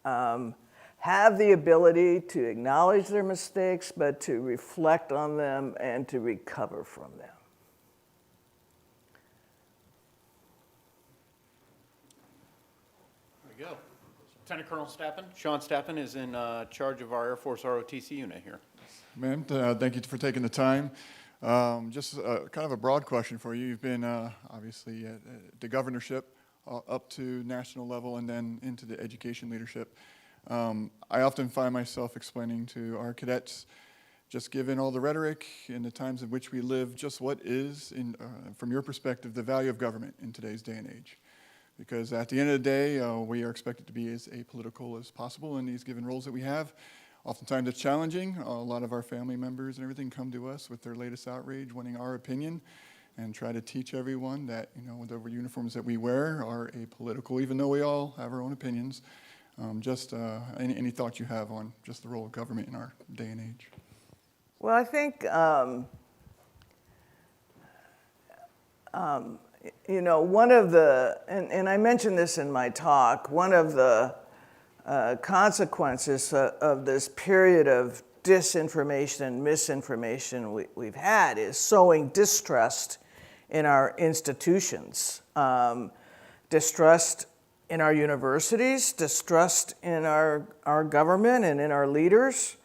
have the ability to acknowledge their mistakes, but to reflect on them and to recover from them. There we go. Lieutenant Colonel Stappen. Sean Stappen is in charge of our Air Force ROTC unit here. Ma'am, thank you for taking the time. Just kind of a broad question for you. You've been obviously at the governorship up to national level and then into the education leadership. I often find myself explaining to our cadets, just given all the rhetoric and the times in which we live, just what is, from your perspective, the value of government in today's day and age. Because at the end of the day, we are expected to be as apolitical as possible in these given roles that we have. Oftentimes it's challenging. A lot of our family members and everything come to us with their latest outrage, wanting our opinion, and try to teach everyone that, you know, the uniforms that we wear are apolitical, even though we all have our own opinions. Just any thoughts you have on just the role of government in our day and age? Well, I think, you know, one of the, and I mentioned this in my talk, one of the consequences of this period of disinformation and misinformation we've had is sowing distrust in our institutions, distrust in our universities, distrust in our government and in our leaders.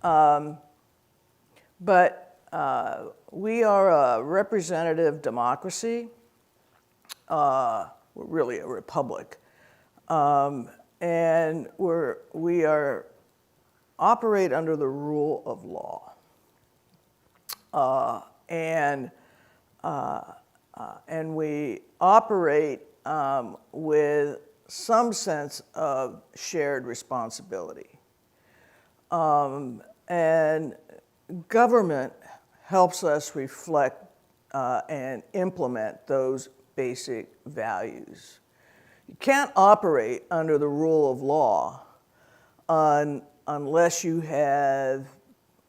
But we are a representative democracy. We're really a republic. And we are operate under the rule of law. And we operate with some sense of shared responsibility. And government helps us reflect and implement those basic values. You can't operate under the rule of law unless you have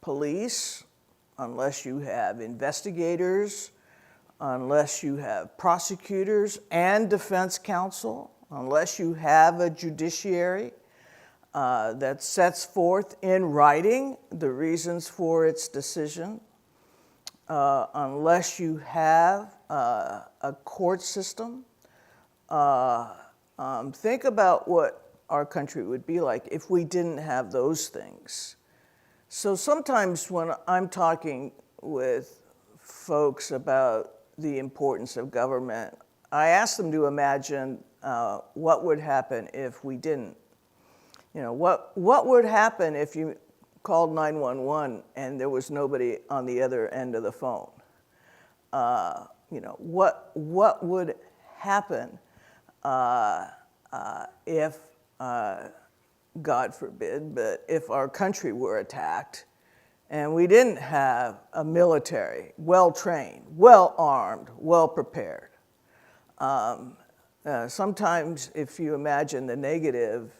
police, unless you have investigators, unless you have prosecutors and defense counsel, unless you have a judiciary that sets forth in writing the reasons for its decision, unless you have a court system. Think about what our country would be like if we didn't have those things. So sometimes when I'm talking with folks about the importance of government, I ask them to imagine what would happen if we didn't. You know, what would happen if you called 911 and there was nobody on the other end of the phone? You know, what would happen if, God forbid, but if our country were attacked and we didn't have a military, well-trained, well-armed, well-prepared? Sometimes if you imagine the negative,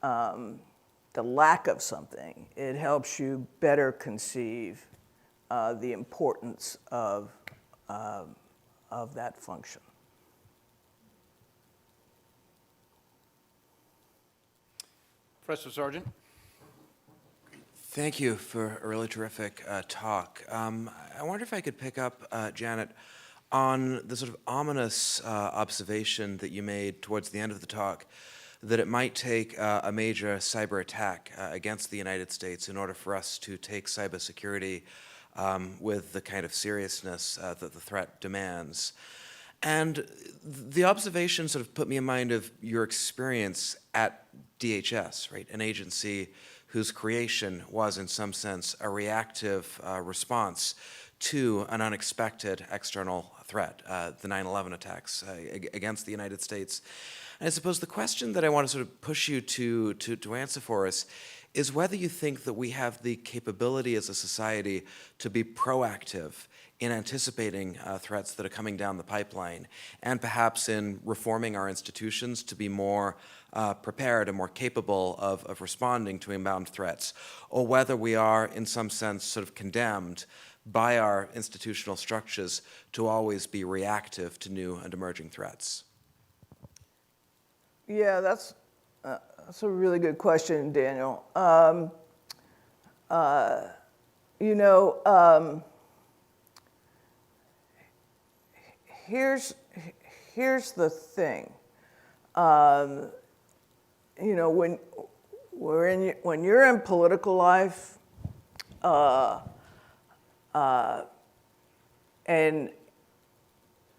the lack of something, it helps you better conceive the importance of that function. Professor Sargent. Thank you for a really terrific talk. I wonder if I could pick up, Janet, on the sort of ominous observation that you made towards the end of the talk, that it might take a major cyber attack against the United States in order for us to take cybersecurity with the kind of seriousness that the threat demands. And the observation sort of put me in mind of your experience at DHS, right? An agency whose creation was, in some sense, a reactive response to an unexpected external threat, the 9/11 attacks against the United States. And I suppose the question that I want to sort of push you to answer for us is whether you think that we have the capability as a society to be proactive in anticipating threats that are coming down the pipeline, and perhaps in reforming our institutions to be more prepared and more capable of responding to inbound threats, or whether we are, in some sense, sort of condemned by our institutional structures to always be reactive to new and emerging threats. Yeah, that's a really good question, Daniel. You know, here's the thing. You know, when you're in political life, and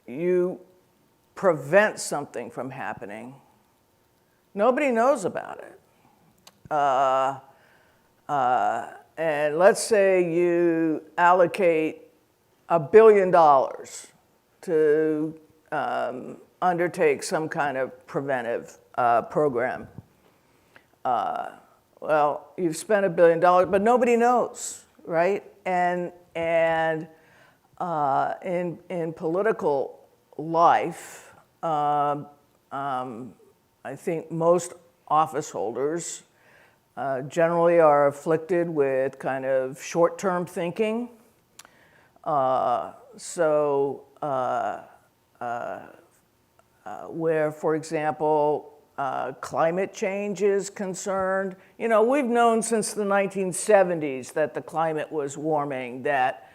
you prevent something from happening, nobody knows about it. And let's say you allocate $1 billion to undertake some kind of preventive program. Well, you've spent $1 billion, but nobody knows, right? And in political life, I think most office holders generally are afflicted with kind of short-term thinking. Where, for example, climate change is concerned, you know, we've known since the 1970s that the climate was warming, that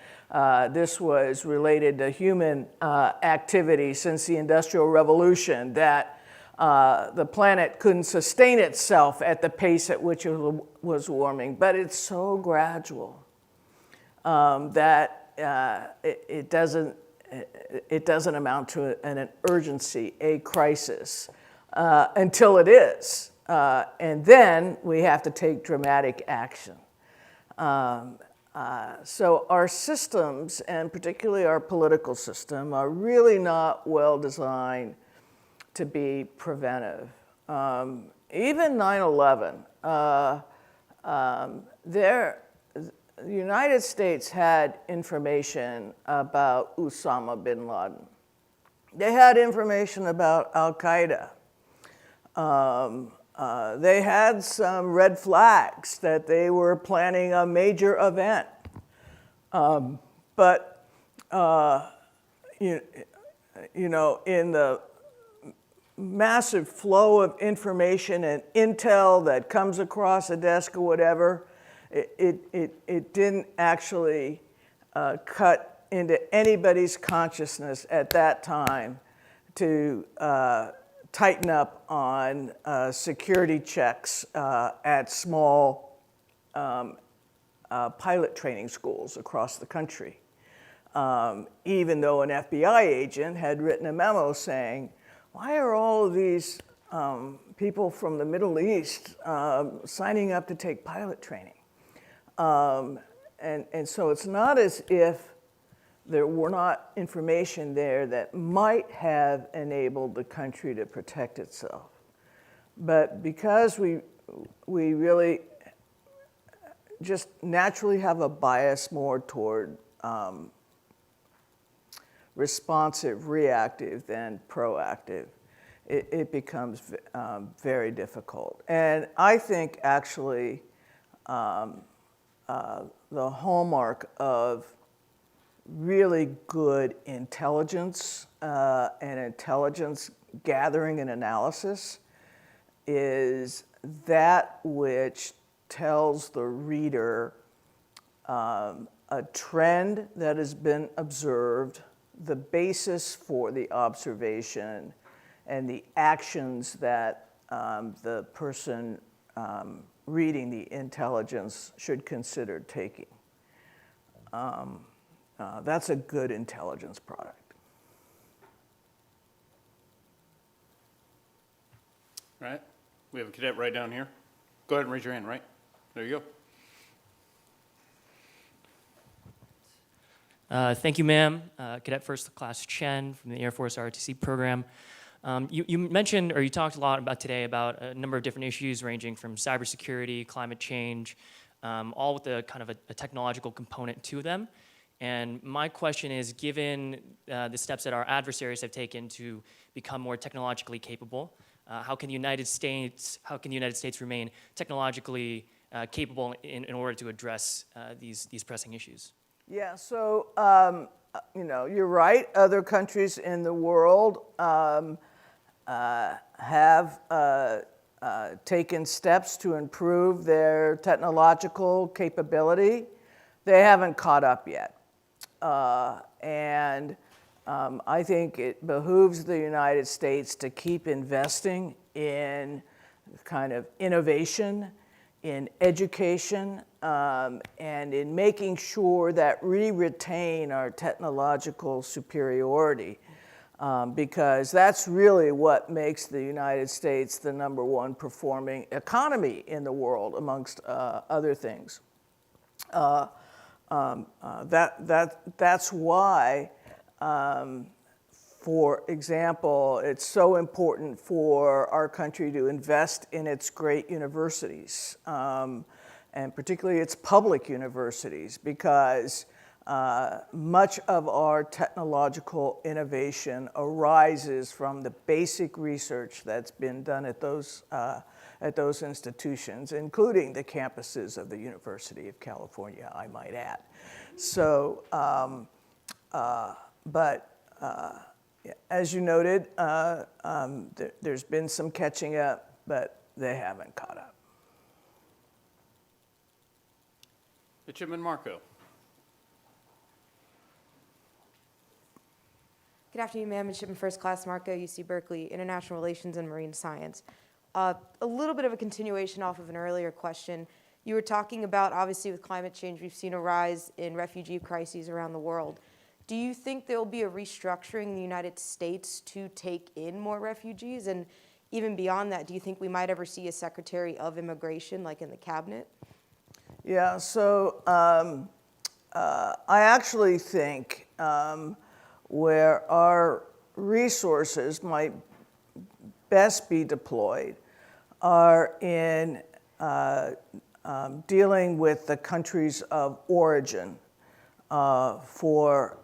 this was related to human activity since the Industrial Revolution, that the planet couldn't sustain itself at the pace at which it was warming. But it's so gradual that it doesn't amount to an urgency, a crisis, until it is. and then we have to take dramatic action. So our systems, and particularly our political system, are really not well designed to be preventive. Even 9/11, the United States had information about Osama bin Laden. They had information about Al-Qaeda. They had some red flags that they were planning a major event. But you know, in the massive flow of information and intel that comes across a desk or whatever, it didn't actually cut into anybody's consciousness at that time to tighten up on security checks at small pilot training schools across the country. Even though an FBI agent had written a memo saying, why are all of these people from the Middle East signing up to take pilot training? And so it's not as if there were not information there that might have enabled the country to protect itself. But because we really just naturally have a bias more toward responsive, reactive than proactive, it becomes very difficult. And I think actually the hallmark of really good intelligence and intelligence gathering and analysis is that which tells the reader a trend that has been observed, the basis for the observation, and the actions that the person reading the intelligence should consider taking. That's a good intelligence product. All right, we have a cadet right down here. Go ahead and raise your hand, right? There you go. Thank you, ma'am. Cadet First Class Chen from the Air Force ROTC program. You mentioned, or you talked a lot about today about a number of different issues ranging from cybersecurity, climate change, all with a kind of a technological component to them. And my question is, given the steps that our adversaries have taken to become more technologically capable, how can the United States remain technologically capable in order to address these pressing issues? Yeah, so you know, you're right. Other countries in the world have taken steps to improve their technological capability. They haven't caught up yet. And I think it behooves the United States to keep investing in kind of innovation, in education, and in making sure that we retain our technological superiority, because that's really what makes the United States the #1 performing economy in the world, amongst other things. That's why, for example, it's so important for our country to invest in its great universities, and particularly its public universities, because much of our technological innovation arises from the basic research that's been done at those institutions, including the campuses of the University of California, I might add. So, as you noted, there's been some catching up, but they haven't caught up. Midshipman Marco. Good afternoon, ma'am. Midshipman First Class Marco, UC Berkeley, International Relations and Marine Science. A little bit of a continuation off of an earlier question. You were talking about, obviously, with climate change, we've seen a rise in refugee crises around the world. Do you think there will be a restructuring in the United States to take in more refugees? And even beyond that, do you think we might ever see a Secretary of Immigration, like in the cabinet? Yeah, so I actually think where our resources might best be deployed are in dealing with the countries of origin for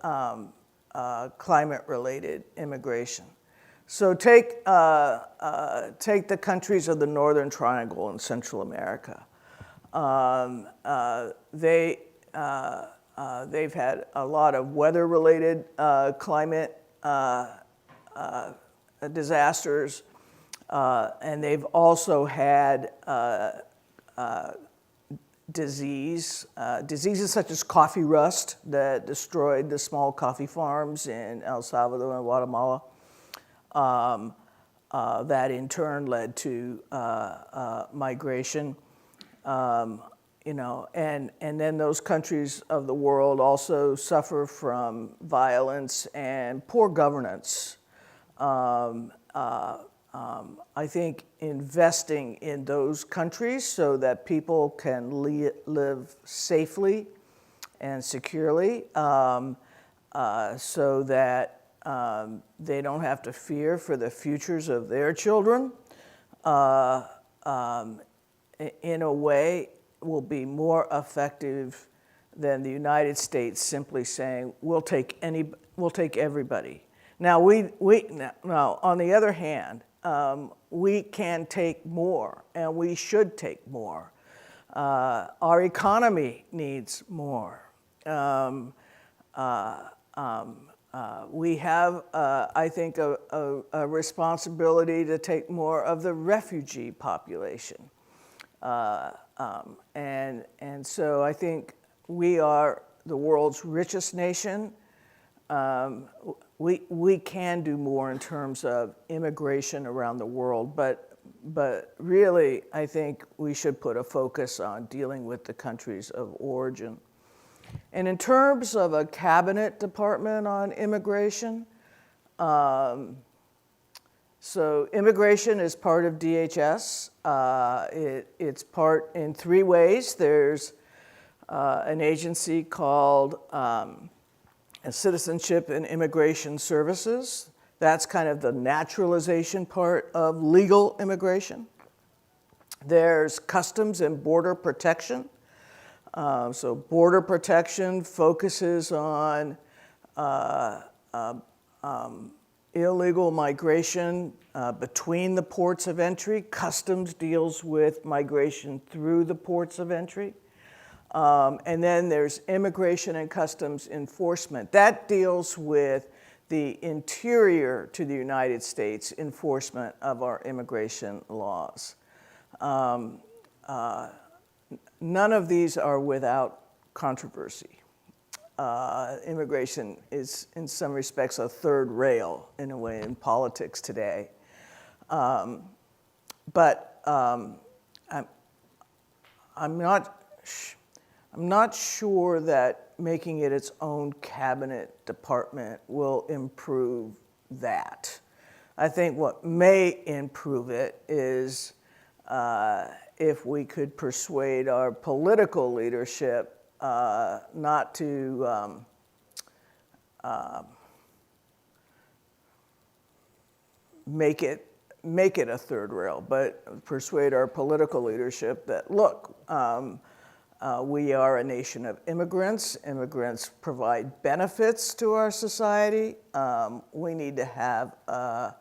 climate-related immigration. So take the countries of the Northern Triangle in Central America. They've had a lot of weather-related climate disasters, and they've also had diseases such as coffee rust that destroyed the small coffee farms in El Salvador and Guatemala. That in turn led to migration. And then those countries of the world also suffer from violence and poor governance. I think investing in those countries so that people can live safely and securely, so that they don't have to fear for the futures of their children, in a way will be more effective than the United States simply saying, we'll take everybody. Now, now, on the other hand, we can take more, and we should take more. Our economy needs more. We have, I think, a responsibility to take more of the refugee population. And so I think we are the world's richest nation. We can do more in terms of immigration around the world, but really, I think we should put a focus on dealing with the countries of origin. And in terms of a cabinet department on immigration, so immigration is part of DHS. It's part in three ways. There's an agency called Citizenship and Immigration Services. That's kind of the naturalization part of legal immigration. There's Customs and Border Protection. So border protection focuses on illegal migration between the ports of entry. Customs deals with migration through the ports of entry. And then there's Immigration and Customs Enforcement. That deals with the interior to the United States enforcement of our immigration laws. None of these are without controversy. Immigration is, in some respects, a third rail, in a way, in politics today. But I'm not sure that making it its own cabinet department will improve that. I think what may improve it is if we could persuade our political leadership not to make it a third rail, but persuade our political leadership that, look, we are a nation of immigrants. Immigrants provide benefits to our society. We need to have a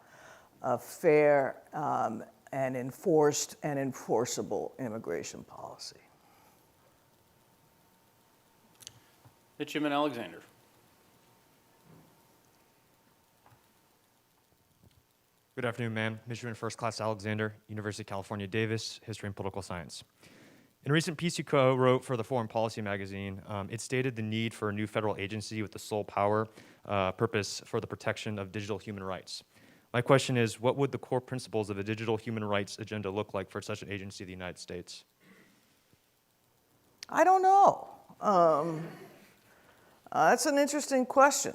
fair and enforced and enforceable immigration policy. Midshipman Alexander. Good afternoon, ma'am. Midshipman First Class Alexander, University of California, Davis, History and Political Science. In a recent piece you co-wrote for the Foreign Policy magazine, it stated the need for a new federal agency with the sole purpose for the protection of digital human rights. My question is, what would the core principles of a digital human rights agenda look like for such an agency in the United States? I don't know. That's an interesting question.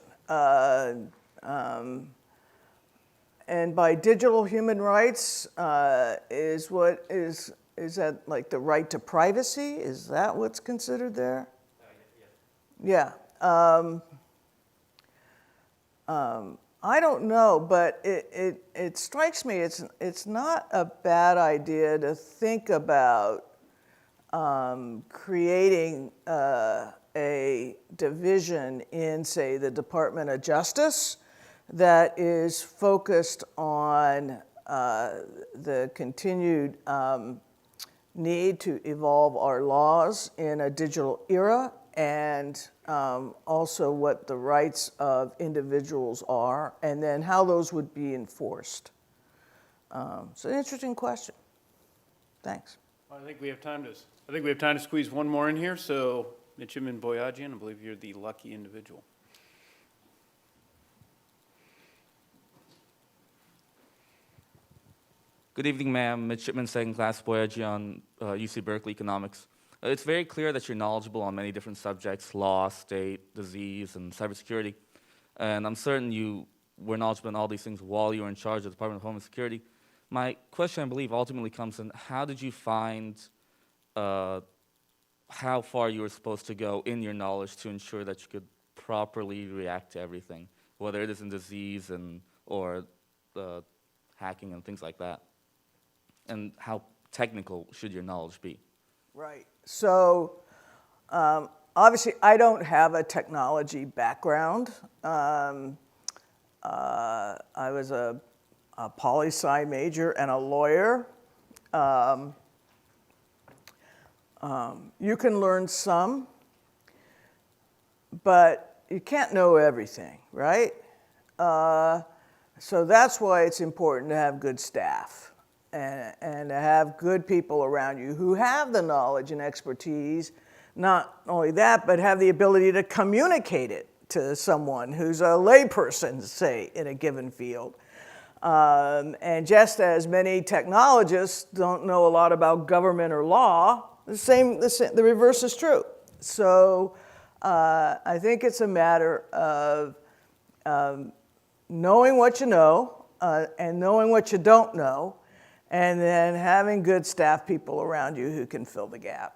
and by digital human rights, is that like the right to privacy? Is that what's considered there? Yeah. I don't know, but it strikes me it's not a bad idea to think about creating a division in, say, the Department of Justice that is focused on the continued need to evolve our laws in a digital era, and also what the rights of individuals are, and then how those would be enforced. It's an interesting question. Thanks. I think we have time to squeeze one more in here. So, Midshipman Boyajian, I believe you're the lucky individual. Good evening, ma'am. Midshipman Second Class Boyajian, UC Berkeley Economics. It's very clear that you're knowledgeable on many different subjects: law, state, disease, and cybersecurity. And I'm certain you were knowledgeable in all these things while you were in charge of the Department of Homeland Security. My question, I believe, ultimately comes in: how did you find how far you were supposed to go in your knowledge to ensure that you could properly react to everything, whether it is in disease or hacking and things like that? And how technical should your knowledge be? Right. So obviously, I don't have a technology background. I was a poli-sci major and a lawyer. You can learn some, but you can't know everything, right? So that's why it's important to have good staff and to have good people around you who have the knowledge and expertise. Not only that, but have the ability to communicate it to someone who's a layperson, say, in a given field. And just as many technologists don't know a lot about government or law, the reverse is true. So I think it's a matter of knowing what you know and knowing what you don't know, and then having good staff people around you who can fill the gap.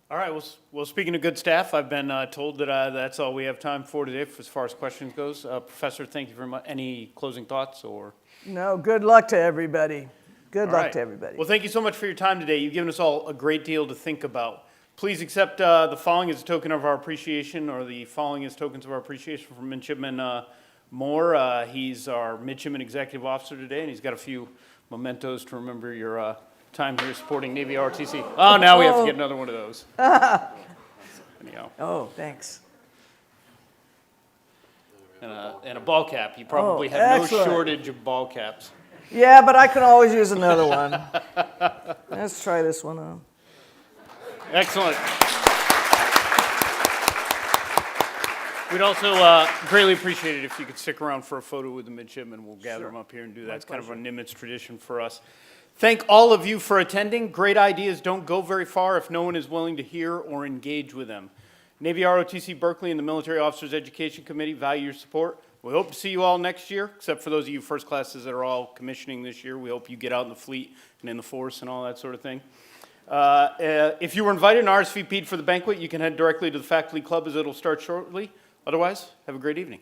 All right, well, speaking of good staff, I've been told that that's all we have time for today as far as questions goes. Professor, thank you very much. Any closing thoughts or? No, good luck to everybody. Good luck to everybody. Well, thank you so much for your time today. You've given us all a great deal to think about. Please accept the following as a token of our appreciation, or the following as tokens of our appreciation from Midshipman Moore. He's our Midshipman Executive Officer today, and he's got a few mementos to remember your time here supporting Navy ROTC. Oh, now we have to get another one of those. Anyhow. Oh, thanks. And a ball cap. You probably have excellent. no shortage of ball caps. Yeah, but I can always use another one. Let's try this one on. Excellent. We'd also greatly appreciate it if you could stick around for a photo with the midshipmen. We'll gather them up here and do that. It's kind of a Nimitz tradition for us. Thank all of you for attending. Great ideas don't go very far if no one is willing to hear or engage with them. Navy ROTC Berkeley and the Military Officers Education Committee value your support. We hope to see you all next year, except for those of you first classes that are all commissioning this year. We hope you get out in the fleet and in the force and all that sort of thing. If you were invited and RSVP'd for the banquet, you can head directly to the faculty club as it'll start shortly. Otherwise, have a great evening.